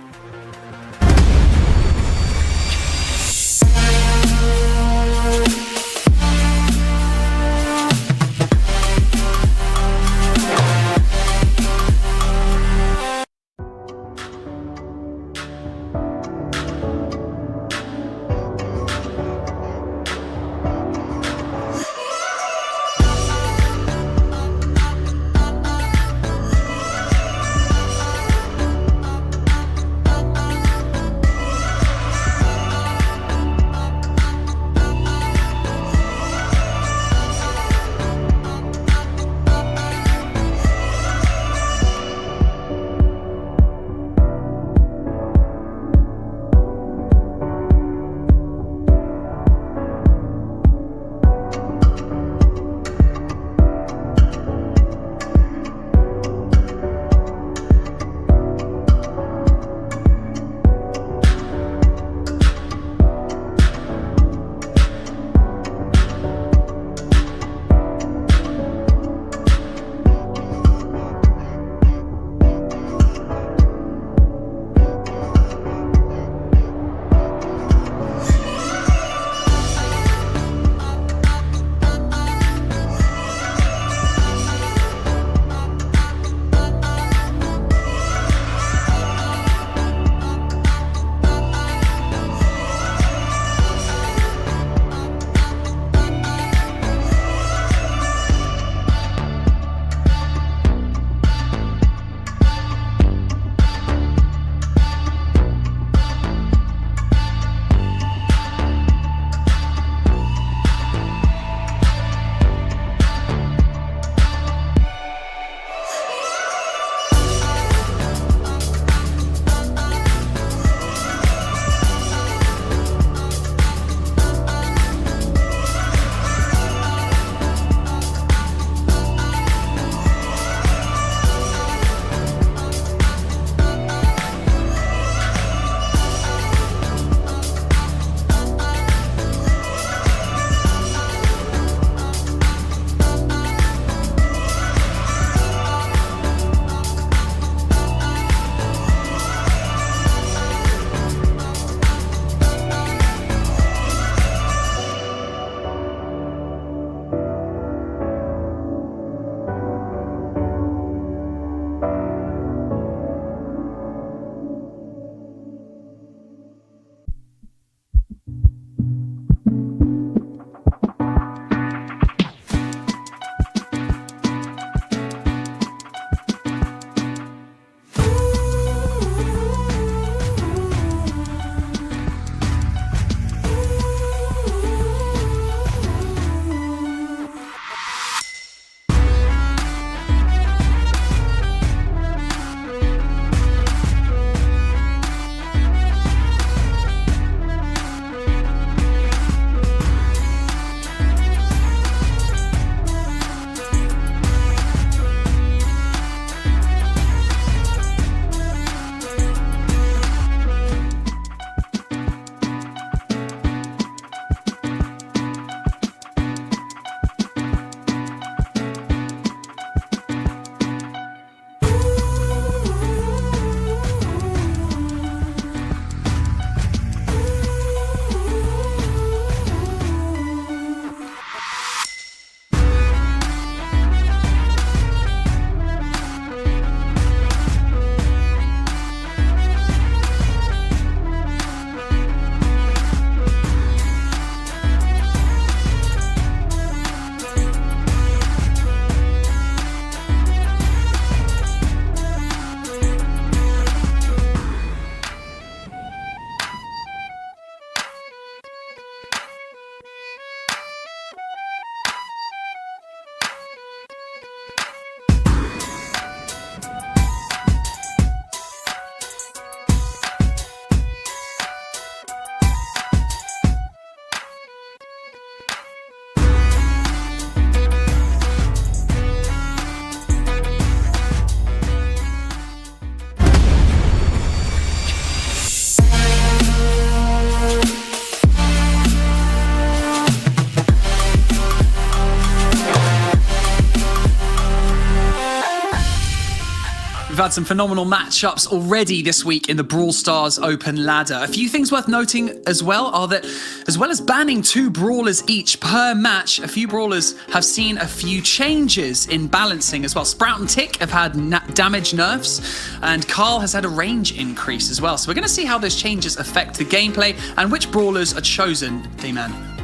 We've had some phenomenal matchups already this week in the Brawl Stars Open Ladder. A few things worth noting as well are that, as well as banning 2 brawlers each per match, a few brawlers have seen a few changes in balancing as well. Sprout and Tick have had damage nerfs, and Carl has had a range increase as well. So we're going to see how those changes affect the gameplay and which brawlers are chosen, D-Man.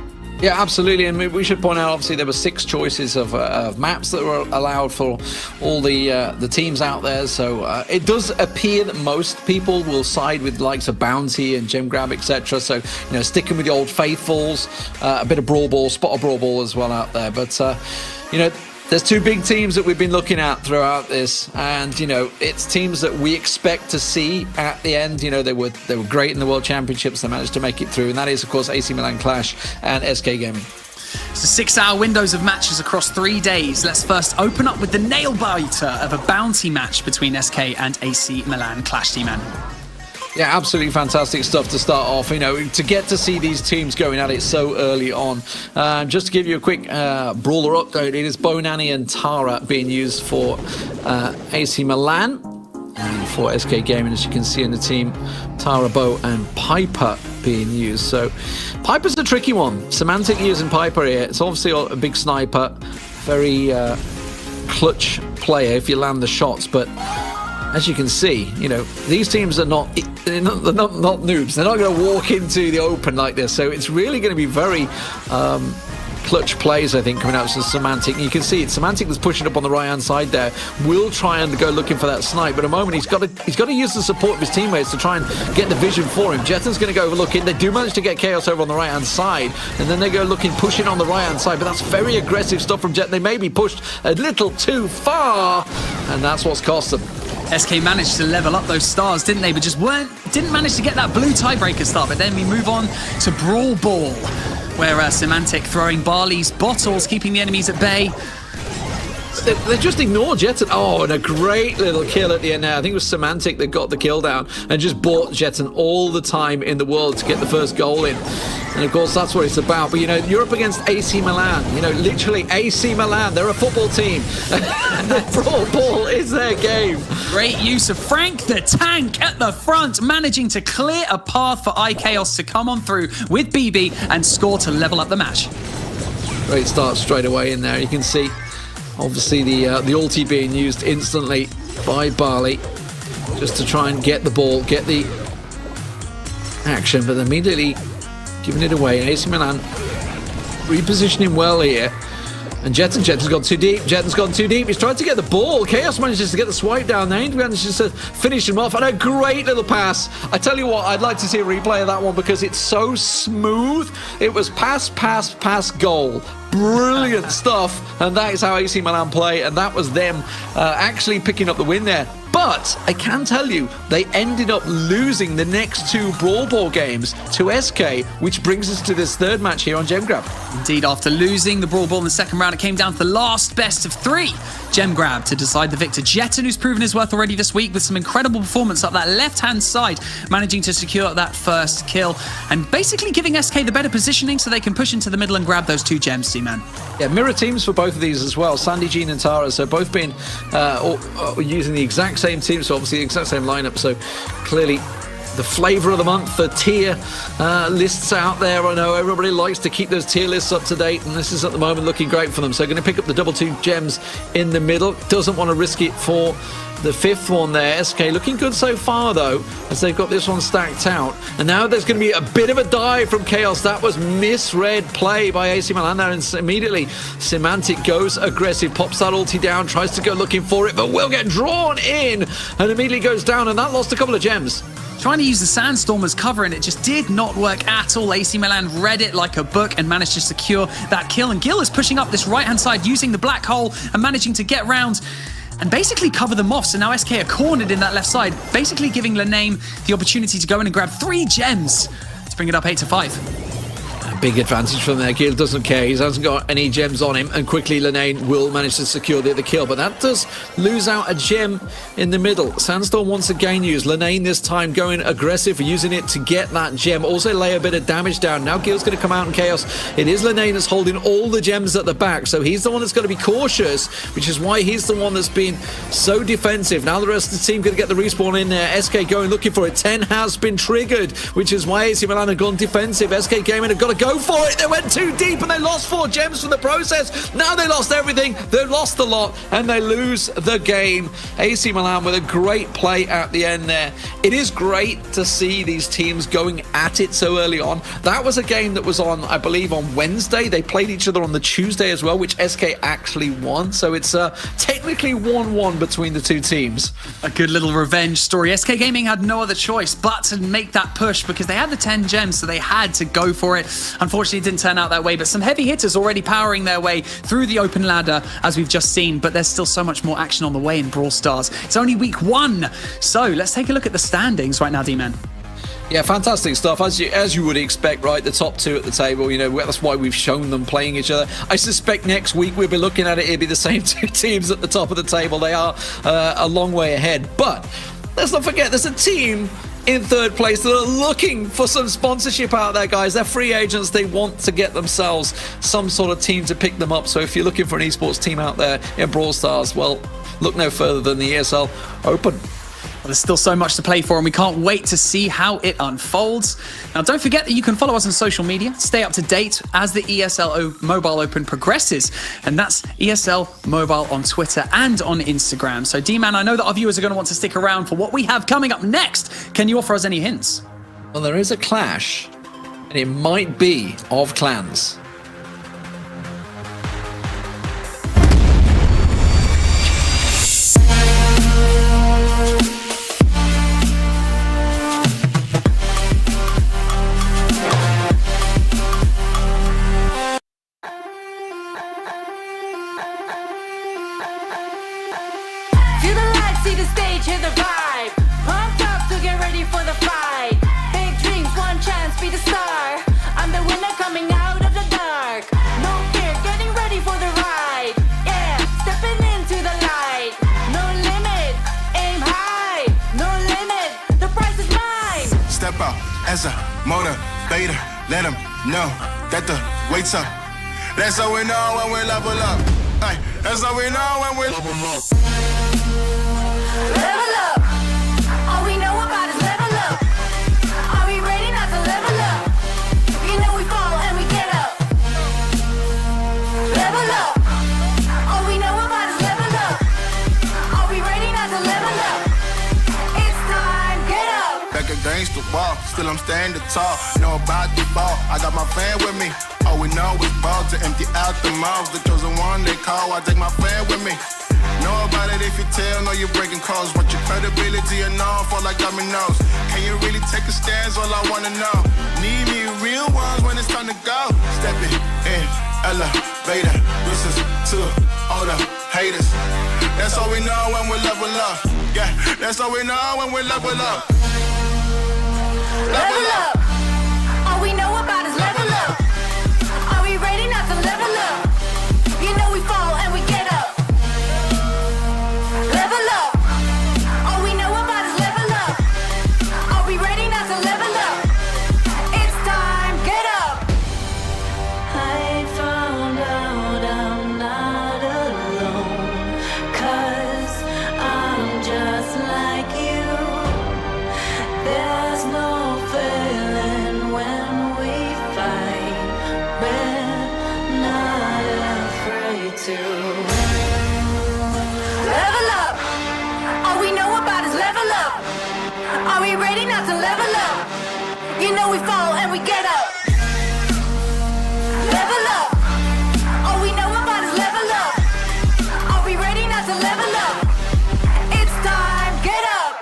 Yeah, absolutely, and we should point out, obviously, there were 6 choices of maps that were allowed for all the teams out there, so it does appear that most people will side with likes of Bounty and Gem Grab, etc., so, sticking with the old faithfuls, a bit of Brawl Ball, spot of Brawl Ball as well out there, but, there's 2 big teams that we've been looking at throughout this, and it's teams that we expect to see at the end. They were great in the World Championships. They managed to make it through, and that is, of course, AC Milan Clash and SK Gaming. So 6-hour windows of matches across 3 days. Let's first open up with the nail biter of a bounty match between SK and AC Milan Clash, D-Man. Yeah, absolutely fantastic stuff to start off. To get to see these teams going at it so early on. Just to give you a quick brawler update, it is Bonani and Tara being used for AC Milan. And for SK Gaming, as you can see in the team, Tara, Bo and Piper being used. So Piper's a tricky one. Semantic using Piper here. It's obviously a big sniper, very clutch player if you land the shots, but as you can see, these teams are not noobs. They're not going to walk into the open like this. So it's really going to be very clutch plays, I think, coming out from Semantic. And you can see it. Semantic was pushing up on the right-hand side there. Will try and go looking for that snipe. But at the moment, he's got to use the support of his teammates to try and get the vision for him. Jetton's going to go looking. They do manage to get Chaos over on the right-hand side. And then they go looking, pushing on the right-hand side. But that's very aggressive stuff from Jet. They may be pushed a little too far. And that's what's cost them. SK managed to level up those stars, didn't they? But just didn't manage to get that blue tiebreaker start. But then we move on to Brawl Ball, where Semantic throwing Barley's bottles, keeping the enemies at bay. They just ignored Jetton. Oh, and a great little kill at the end there. I think it was Semantic that got the kill down and just bought Jetton all the time in the world to get the first goal in. And of course, that's what it's about. But you're up against AC Milan. Literally AC Milan. They're a football team. The Brawl Ball is their game. Great use of Frank the Tank at the front, managing to clear a path for iChaos to come on through with BB and score to level up the match. Great start straight away in there. You can see, obviously, the ulti being used instantly by Barley just to try and get the ball, get the action, but immediately giving it away. And AC Milan repositioning well here. And Jetton's gone too deep. Jetton's gone too deep. He's trying to get the ball. Chaos manages to get the swipe down there. He manages to finish him off. And a great little pass. I tell you what, I'd like to see a replay of that one because it's so smooth. It was pass, pass, pass, goal. Brilliant stuff. And that is how AC Milan play. And that was them actually picking up the win there. But I can tell you, they ended up losing the next 2 Brawl Ball games to SK, which brings us to this 3rd match here on Gem Grab. Indeed, after losing the Brawl Ball in the second round, it came down to the last best of 3. Gem Grab to decide the victor. Jetton, who's proven his worth already this week with some incredible performance up that left-hand side, managing to secure that first kill and basically giving SK the better positioning so they can push into the middle and grab those 2 gems, C-Man. Yeah, mirror teams for both of these as well. Sandy, Jean and Tara, so both been using the exact same team, so obviously the exact same lineup, so clearly the flavour of the month, the tier lists out there. I know everybody likes to keep those tier lists up to date, and this is at the moment looking great for them. So going to pick up the double 2 gems in the middle. Doesn't want to risk it for the 5th one there. SK looking good so far, though, as they've got this one stacked out. And now there's going to be a bit of a dive from Chaos. That was misread play by AC Milan there, and immediately Semantic goes aggressive, pops that ulti down, tries to go looking for it, but will get drawn in and immediately goes down, and that lost a couple of gems. Trying to use the Sandstorm as cover, and it just did not work at all. AC Milan read it like a book and managed to secure that kill. And Gil is pushing up this right-hand side using the black hole and managing to get round and basically cover them off. So now SK are cornered in that left side, basically giving Lename the opportunity to go in and grab 3 gems to bring it up 8-5. big advantage from there. Gil doesn't care. He hasn't got any gems on him, and quickly Linane will manage to secure the other kill, but that does lose out a gem in the middle. Sandstorm once again used. Linane this time going aggressive, using it to get that gem. Also lay a bit of damage down. Now Gil's going to come out in chaos. It is Linane that's holding all the gems at the back, so he's the one that's going to be cautious, which is why he's the one that's been so defensive. Now the rest of the team going to get the respawn in there. SK going looking for it. 10 has been triggered, which is why AC Milan have gone defensive. SK Gaming have got to go for it. They went too deep and they lost 4 gems from the process. Now they lost everything. They've lost a lot and they lose the game. AC Milan with a great play at the end there. It is great to see these teams going at it so early on. That was a game that was on, I believe, on Wednesday. They played each other on the Tuesday as well, which SK actually won. So it's technically 1-1 between the two teams. A good little revenge story. SK Gaming had no other choice but to make that push because they had the 10 gems, so they had to go for it. Unfortunately, it didn't turn out that way, but some heavy hitters already powering their way through the open ladder, as we've just seen, but there's still so much more action on the way in Brawl Stars. It's only week 1, so let's take a look at the standings right now, D-Man. Yeah, fantastic stuff. As you would expect, right? The top 2 at the table, you know, that's why we've shown them playing each other. I suspect next week we'll be looking at it, it'll be the same 2 teams at the top of the table. They are a long way ahead. But let's not forget, there's a team in 3rd place that are looking for some sponsorship out there, guys. They're free agents. They want to get themselves some sort of team to pick them up. So if you're looking for an esports team out there in Brawl Stars, well, look no further than the ESL Open. Well, there's still so much to play for, and we can't wait to see how it unfolds. Now, don't forget that you can follow us on social media, stay up to date as the ESL Mobile Open progresses, and that's ESL Mobile on Twitter and on Instagram. So, D-Man, I know that our viewers are going to want to stick around for what we have coming up next. Can you offer us any hints? Well, there is a clash, and it might be of clans. Feel the light, see the stage, hear the vibe. Pumped up to get ready for the fight. Big dreams, one chance, be the star. I'm the winner coming out of the dark. No fear, getting ready for the ride. Yeah, stepping into the light. No limit, aim high. No limit, the prize is mine. Step out as a motivator. Let them know that the wait's up. That's how we know when we level up. Hey, that's how we know when we level up. Level up. All we know about is level up. Are we ready not to level up? You know we fall and we get up. Level up. All we know about is level up. Are we ready not to level up? It's time, get up. Back against the wall, still I'm standing tall. Know about the ball, I got my fan with me. All we know is ball to empty out the mouths. The chosen one they call, I take my fan with me. Know about it if you tell, know you're breaking codes. But your credibility and all fall like dominoes. Can you really take a stance? All I wanna know. Need me real ones when it's time to go. Stepping in, elevator. This is to all the haters. That's all we know when we level up. Yeah, that's all we know when we level up. Level up. All we know about is level up. Are we ready not to level up? You know we fall and we get up. Level up. All we know about is level up. Are we ready not to level up? It's time, get up. I found out I'm not alone, 'cause I'm just like you. There's no failing when we fight. We're not afraid to. Level up. All we know about is level up. Are we ready not to level up? You know we fall and we get up. Level up. All we know about is level up. Are we ready not to level up? It's time, get up.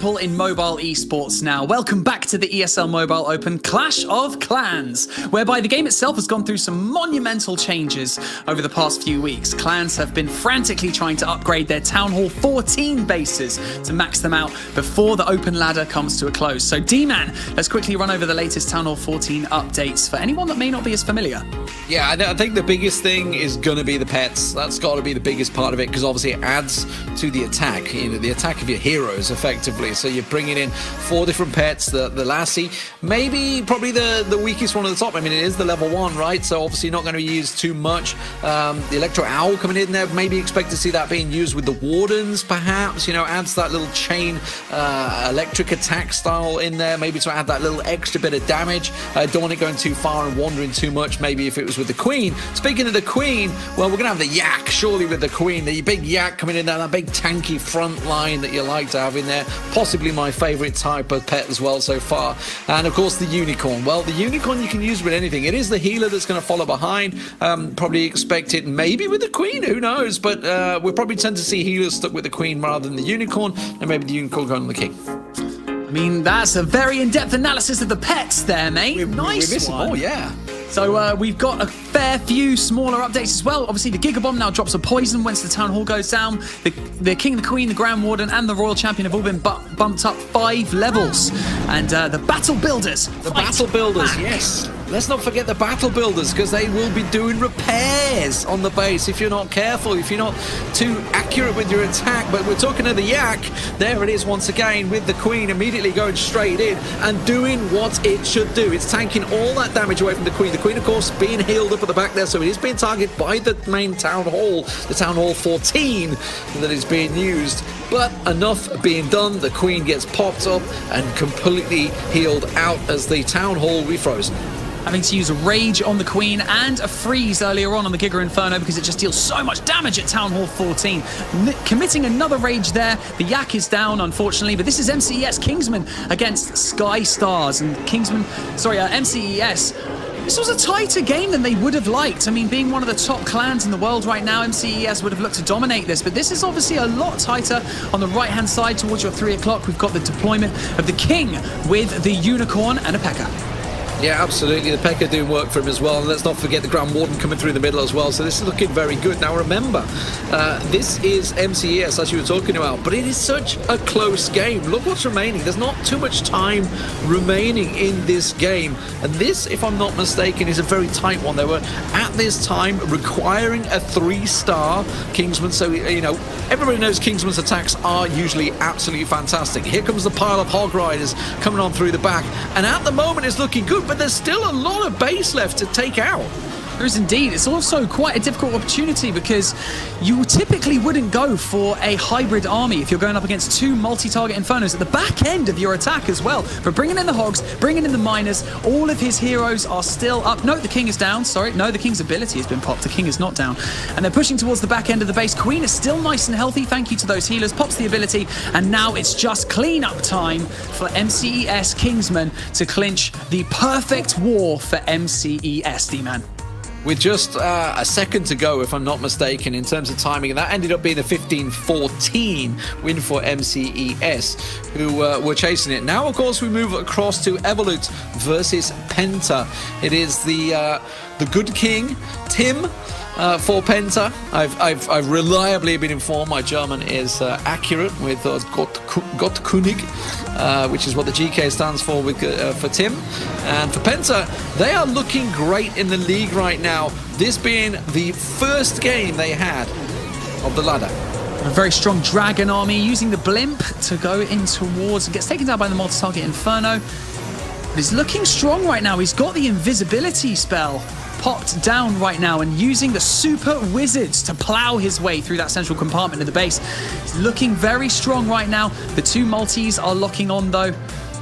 staple in mobile esports now. Welcome back to the ESL Mobile Open Clash of Clans, whereby the game itself has gone through some monumental changes over the past few weeks. Clans have been frantically trying to upgrade their Town Hall 14 bases to max them out before the open ladder comes to a close. So D-Man, let's quickly run over the latest Town Hall 14 updates for anyone that may not be as familiar. Yeah, I think the biggest thing is going to be the pets. That's got to be the biggest part of it, because obviously it adds to the attack, you know, the attack of your heroes effectively. So you're bringing in 4 different pets. The Lassie, probably the weakest one at the top. I mean, it is the level 1, right? So obviously not going to be used too much. The Electro Owl coming in there, maybe expect to see that being used with the Wardens, perhaps. You know, adds that little chain electric attack style in there, maybe to add that little extra bit of damage. Don't want it going too far and wandering too much. Maybe if it was with the Queen. Speaking of the Queen, well, we're going to have the Yak, surely, with the Queen. The big Yak coming in there, that big tanky front line that you like to have in there. Possibly my favourite type of pet as well so far. And of course the Unicorn. Well, the Unicorn you can use with anything. It is the healer that's going to follow behind. Probably expect it maybe with the Queen, who knows? But we'll probably tend to see healers stuck with the Queen rather than the Unicorn, and maybe the Unicorn going on the King. I mean, that's a very in-depth analysis of the pets there, mate. Nice we're missing one. more, yeah. So we've got a fair few smaller updates as well. Obviously, the Gigabomb now drops a poison once the Town Hall goes down. The King, the Queen, the Grand Warden, and the Royal Champion have all been bumped up 5 levels. And the Battle Builders. The Battle Builders, yes. Let's not forget the Battle Builders, because they will be doing repairs on the base if you're not careful, if you're not too accurate with your attack. But we're talking to the Yak. There it is once again with the Queen immediately going straight in and doing what it should do. It's tanking all that damage away from the Queen. The Queen, of course, being healed up at the back there, so it is being targeted by the main Town Hall, the Town Hall 14 that is being used. But enough being done, the Queen gets popped up and completely healed out as the Town Hall will be frozen. Having to use a Rage on the Queen and a Freeze earlier on the Giga Inferno because it just deals so much damage at Town Hall 14. Committing another Rage there. The Yak is down, unfortunately, but this is MCES Kingsman against Sky Stars. And MCES, this was a tighter game than they would have liked. I mean, being one of the top clans in the world right now, MCES would have looked to dominate this, but this is obviously a lot tighter. On the right-hand side towards your 3 o'clock, we've got the deployment of the King with the Unicorn and a P.E.K.K.A. Yeah, absolutely. The P.E.K.K.A. doing work for him as well. And let's not forget the Grand Warden coming through the middle as well. So this is looking very good. Now, remember, this is MCES, as you were talking about, but it is such a close game. Look what's remaining. There's not too much time remaining in this game. And this, if I'm not mistaken, is a very tight one. They were, at this time, requiring a 3-star Kingsman. So, you know, everybody knows Kingsman's attacks are usually absolutely fantastic. Here comes the pile of Hog Riders coming on through the back. And at the moment, it's looking good. But there's still a lot of base left to take out. There is indeed. It's also quite a difficult opportunity because you typically wouldn't go for a hybrid army if you're going up against 2 multi-target Infernos at the back end of your attack as well. But bringing in the Hogs, bringing in the Miners, all of his heroes are still up. No, the King is down. Sorry, no, the King's ability has been popped. The King is not down. And they're pushing towards the back end of the base. Queen is still nice and healthy. Thank you to those healers. Pops the ability. And now it's just clean-up time for MCES Kingsman to clinch the perfect war for MCES, D-Man. With just a second to go, if I'm not mistaken, in terms of timing. And that ended up being a 15-14 win for MCES, who were chasing it. Now, of course, we move across to Evolute versus Penta. It is the good king, Tim, for Penta. I've reliably been informed my German is accurate with Gottkönig, which is what the GK stands for for Tim. And for Penta, they are looking great in the league right now, this being the first game they had of the ladder. A very strong Dragon army using the Blimp to go in towards and gets taken down by the multi-target Inferno. But he's looking strong right now. He's got the invisibility spell popped down right now and using the Super Wizards to plow his way through that central compartment of the base. He's looking very strong right now. The 2 multis are locking on though.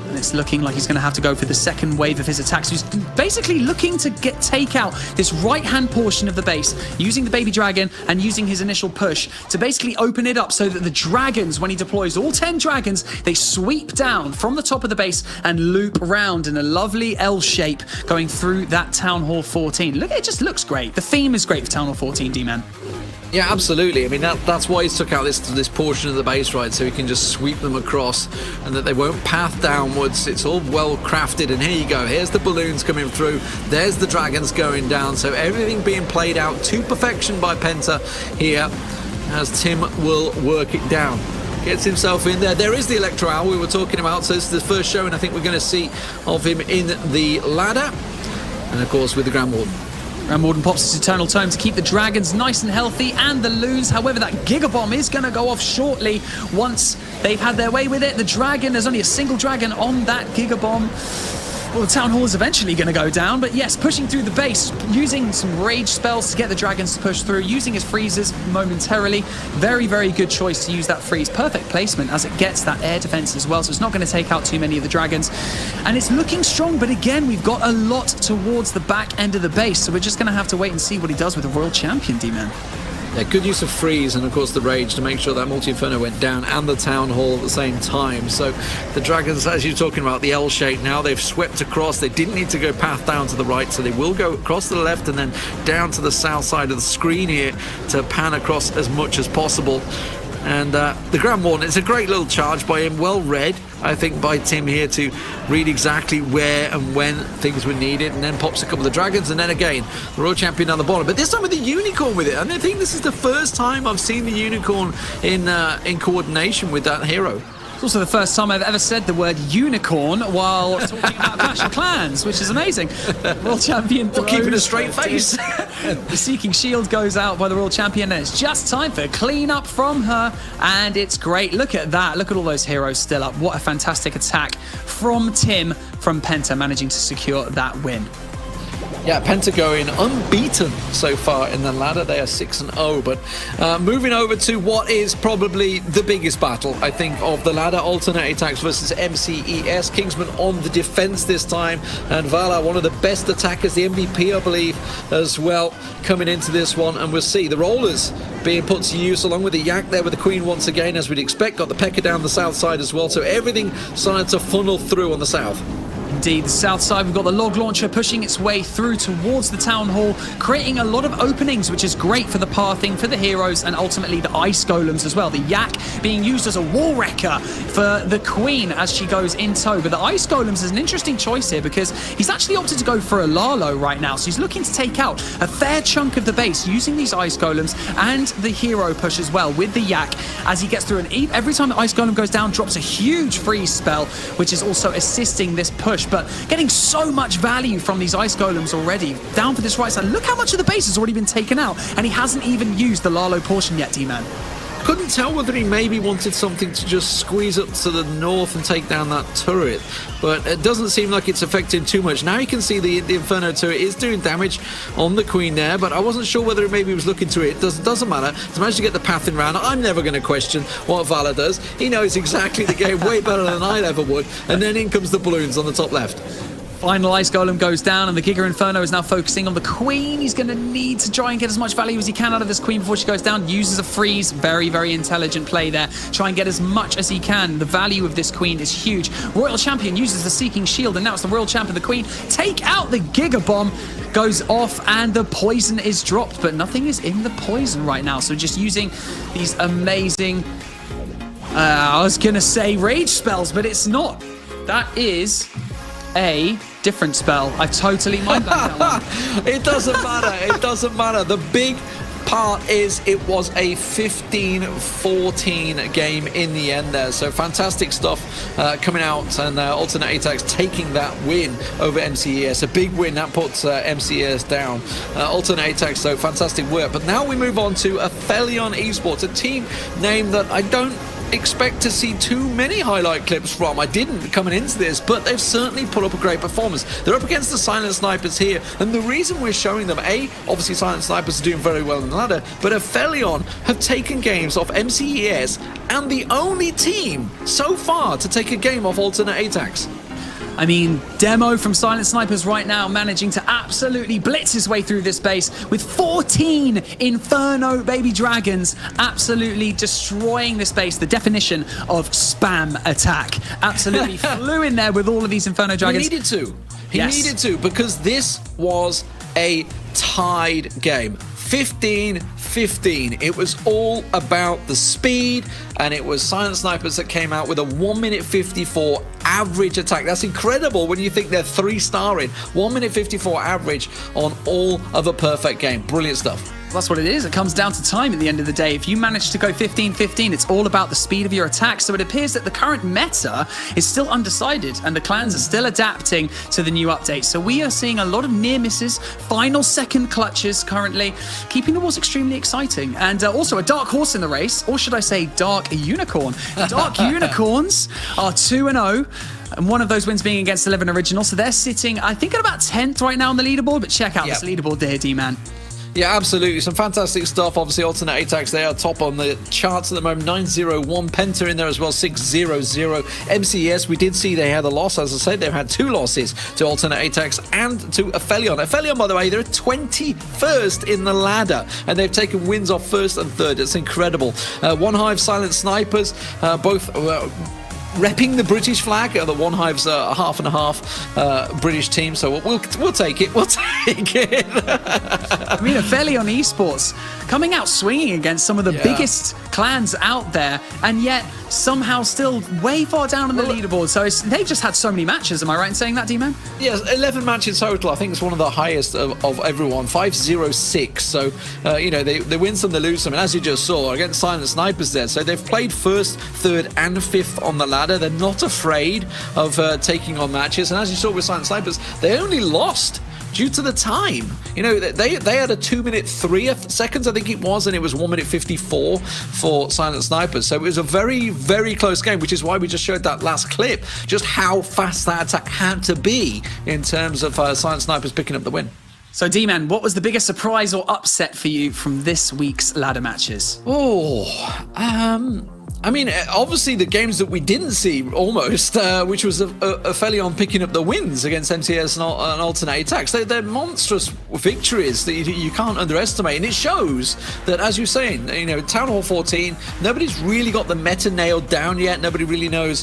And it's looking like he's going to have to go for the second wave of his attacks. He's basically looking to take out this right-hand portion of the base, using the baby dragon and using his initial push to basically open it up so that the dragons, when he deploys all 10 dragons, they sweep down from the top of the base and loop around in a lovely L shape going through that Town Hall 14. Look, it just looks great. The theme is great for Town Hall 14, D-Man. Yeah, absolutely. I mean, that's why he's took out this portion of the base, right, so he can just sweep them across and that they won't path downwards. It's all well crafted, and here you go. Here's the balloons coming through. There's the dragons going down. So everything being played out to perfection by Penta here as Tim will work it down. Gets himself in there. There is the Electro Owl we were talking about. So this is the first showing I think we're going to see of him in the ladder. And of course with the Grand Warden. Grand Warden pops his Eternal Tome to keep the dragons nice and healthy and the loons. However, that Giga Bomb is going to go off shortly once they've had their way with it. The dragon, there's only a single dragon on that Giga Bomb. Well, the Town Hall is eventually going to go down, but yes, pushing through the base, using some rage spells to get the dragons to push through, using his freezes momentarily. Very, very good choice to use that freeze. Perfect placement as it gets that air defense as well, so it's not going to take out too many of the dragons. And it's looking strong, but again, we've got a lot towards the back end of the base, so we're just going to have to wait and see what he does with the Royal Champion, D-Man. Yeah, good use of freeze and of course the rage to make sure that multi-inferno went down and the town hall at the same time. So the dragons, as you're talking about, the L shape now, they've swept across. They didn't need to go path down to the right, so they will go across to the left and then down to the south side of the screen here to pan across as much as possible. And the Grand Warden, it's a great little charge by him, well read, I think, by Tim here to read exactly where and when things were needed, and then pops a couple of dragons, and then again, the Royal Champion down the bottom. But this time with the Unicorn with it, and I think this is the first time I've seen the Unicorn in coordination with that hero. It's also the first time I've ever said the word unicorn while talking about Clash of Clans, which is amazing. World Champion throws, keeping a straight face. The Seeking Shield goes out by the World Champion, and it's just time for clean up from her, and it's great. Look at that. Look at all those heroes still up. What a fantastic attack from Tim, from Penta, managing to secure that win. Yeah, Penta going unbeaten so far in the ladder. They are 6-0, but moving over to what is probably the biggest battle, I think, of the ladder. Alternate attacks versus MCES. Kingsman on the defense this time, and Vala, one of the best attackers, the MVP, I believe, as well, coming into this one. And we'll see the rollers being put to use along with the Yak there with the Queen once again, as we'd expect. Got the P.E.K.K.A down the south side as well, so everything starting to funnel through on the south. Indeed, the south side, we've got the log launcher pushing its way through towards the town hall, creating a lot of openings, which is great for the pathing, for the heroes, and ultimately the ice golems as well. The Yak being used as a wall wrecker for the Queen as she goes in tow. But the ice golems is an interesting choice here because he's actually opted to go for a Lalo right now. So he's looking to take out a fair chunk of the base using these ice golems and the hero push as well with the Yak as he gets through. And every time the ice golem goes down, drops a huge freeze spell, which is also assisting this push. But getting so much value from these ice golems already. Down for this right side. Look how much of the base has already been taken out, and he hasn't even used the Lalo portion yet, D-Man. Couldn't tell whether he maybe wanted something to just squeeze up to the north and take down that turret, but it doesn't seem like it's affecting too much. Now you can see the Inferno turret is doing damage on the Queen there, but I wasn't sure whether maybe he was looking to it. Doesn't matter. He's managed to get the pathing round. I'm never going to question what Vala does. He knows exactly the game way better than I ever would. And then in comes the balloons on the top left. Final Ice Golem goes down, and the Giga Inferno is now focusing on the Queen. He's going to need to try and get as much value as he can out of this Queen before she goes down. Uses a freeze. Very, very intelligent play there. Try and get as much as he can. The value of this Queen is huge. Royal Champion uses the Seeking Shield, and now it's the Royal Champion, the Queen. Take out the Giga Bomb. Goes off, and the poison is dropped, but nothing is in the poison right now. So just using these amazing, I was going to say rage spells, but it's not. That is a different spell. I totally mind that one. It doesn't matter. It doesn't matter. The big part is it was a 15-14 game in the end there. So fantastic stuff coming out, and Alternate Attacks taking that win over MCES. A big win that puts MCES down. Alternate Attacks, so fantastic work. But now we move on to Aphelion Esports, a team name that I don't expect to see too many highlight clips from. I didn't coming into this, but they've certainly put up a great performance. They're up against the Silent Snipers here, and the reason we're showing them, obviously Silent Snipers are doing very well in the ladder, but Aphelion have taken games off MCES and the only team so far to take a game off Alternate Attacks. I mean, Demo from Silent Snipers right now managing to absolutely blitz his way through this base with 14 Inferno baby dragons, absolutely destroying this base. The definition of spam attack. Absolutely flew in there with all of these Inferno dragons. He needed to. He needed to, because this was a tied game. 15-15. It was all about the speed, and it was Silent Snipers that came out with a 1 minute 54 average attack. That's incredible when you think they're 3-starring. 1 minute 54 average on all of a perfect game. Brilliant stuff. That's what it is. It comes down to time at the end of the day. If you manage to go 15-15, it's all about the speed of your attack. So it appears that the current meta is still undecided and the clans are still adapting to the new update. So we are seeing a lot of near misses, final second clutches currently, keeping the wars extremely exciting. And also a dark horse in the race, or should I say dark unicorn. Dark unicorns are 2-0. And one of those wins being against 11 Original. So they're sitting, I think, at about 10th right now on the leaderboard. But check out this leaderboard there, D-Man. Yeah, absolutely. Some fantastic stuff. Obviously, Alternate Attacks, they are top on the charts at the moment. 901. Penta in there as well, 600. MCES, we did see they had a loss. As I said, they've had 2 losses to Alternate Attacks and to Aphelion. Aphelion, by the way, they're 21st in the ladder, and they've taken wins off 1st and 3rd. It's incredible. One Hive, Silent Snipers, both repping the British flag. The One Hive's a half and a half British team, so we'll take it. We'll take it. I mean, Aphelion Esports coming out swinging against some of the biggest clans out there, and yet somehow still way far down on the leaderboard. So they've just had so many matches. Am I right in saying that, D-Man? Yes, 11 matches total. I think it's one of the highest of everyone. 506. So, they win some, they lose some. And as you just saw, against Silent Snipers there. So they've played 1st, 3rd, and 5th on the ladder. They're not afraid of taking on matches. And as you saw with Silent Snipers, they only lost due to the time. They had a 2 minute 3 seconds, I think it was, and it was 1 minute 54 for Silent Snipers. So it was a very, very close game, which is why we just showed that last clip, just how fast that attack had to be in terms of Silent Snipers picking up the win. So, D-Man, what was the biggest surprise or upset for you from this week's ladder matches? I mean, obviously the games that we didn't see almost, which was Aphelion picking up the wins against MCS and Alternate Attacks. They're monstrous victories that you can't underestimate. And it shows that, as you're saying, Town Hall 14, nobody's really got the meta nailed down yet. Nobody really knows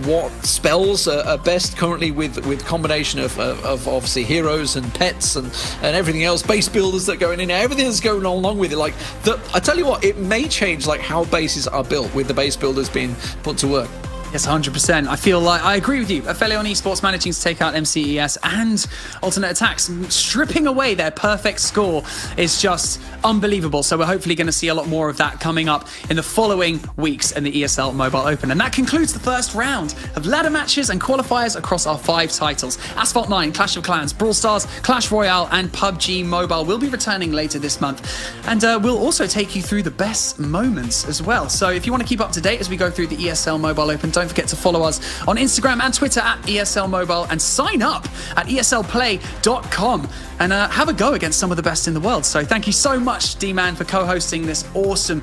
what spells are best currently with combination of obviously heroes and pets and everything else, base builders that go in there, everything that's going along with it. I tell you what, it may change how bases are built with the base builders being put to work. Yes, 100%. I feel like I agree with you. Aphelion Esports managing to take out MCES and Alternate Attacks, stripping away their perfect score is just unbelievable. So we're hopefully going to see a lot more of that coming up in the following weeks in the ESL Mobile Open. And that concludes the first round of ladder matches and qualifiers across our 5 titles. Asphalt 9, Clash of Clans, Brawl Stars, Clash Royale, and PUBG Mobile will be returning later this month. And we'll also take you through the best moments as well. So if you want to keep up to date as we go through the ESL Mobile Open, don't forget to follow us on Instagram and Twitter at ESL Mobile, and sign up at eslplay.com and have a go against some of the best in the world. So thank you so much, D-Man, for co-hosting this awesome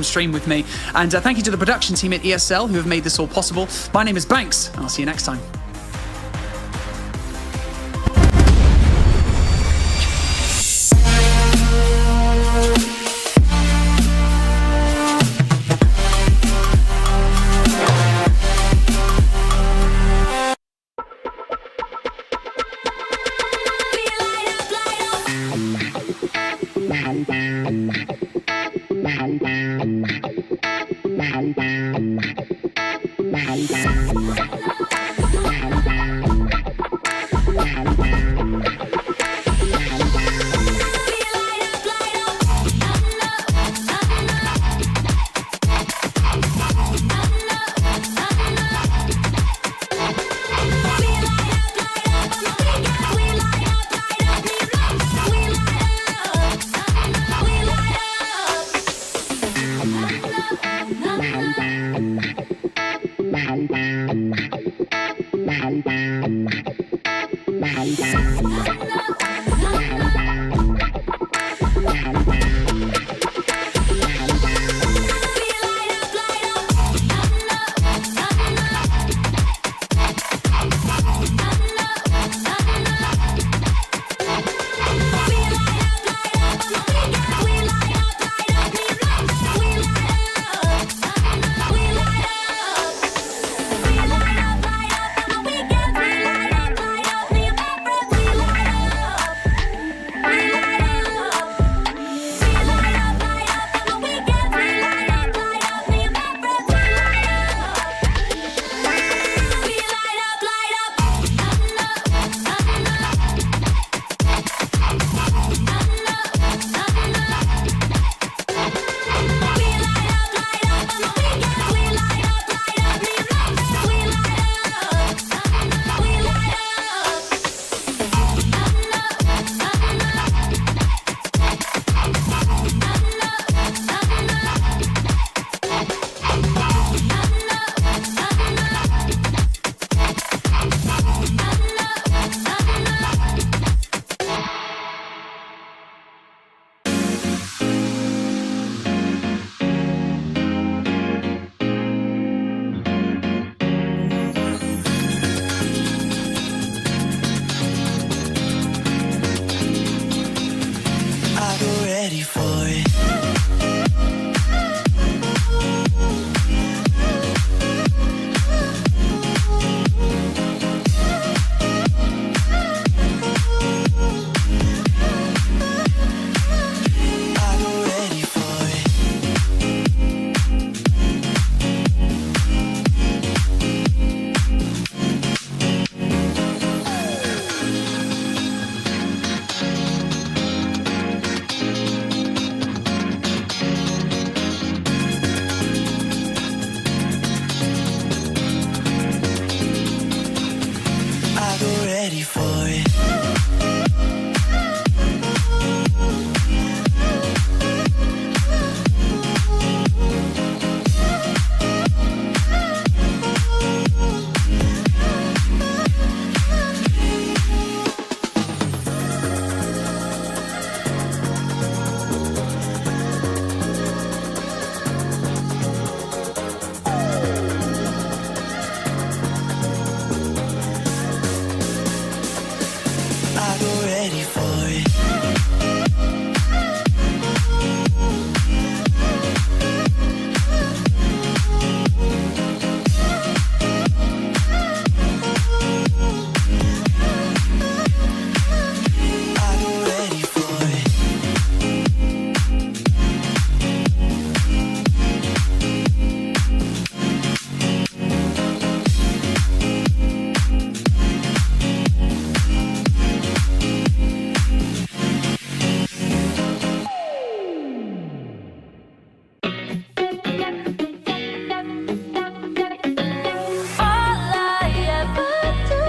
stream with me. And thank you to the production team at ESL who have made this all possible. My name is Banks, and I'll see you next time. Wow. ready for it. I go ready for it. I go ready for it. All I ever do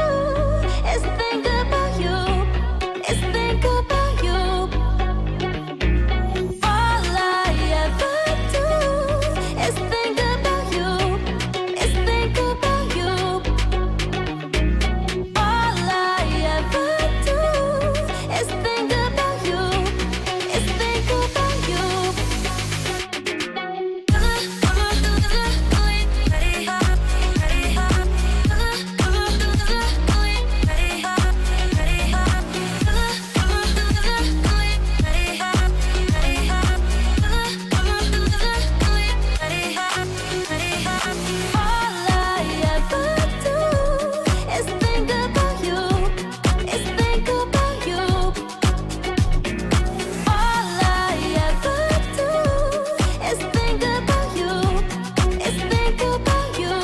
is think about you, is think about you. All I ever do is think about you, is think about you. All I ever do is think about you, is think about you. All I ever do is think about you, is think about you. All I ever do is think about you, is think about you.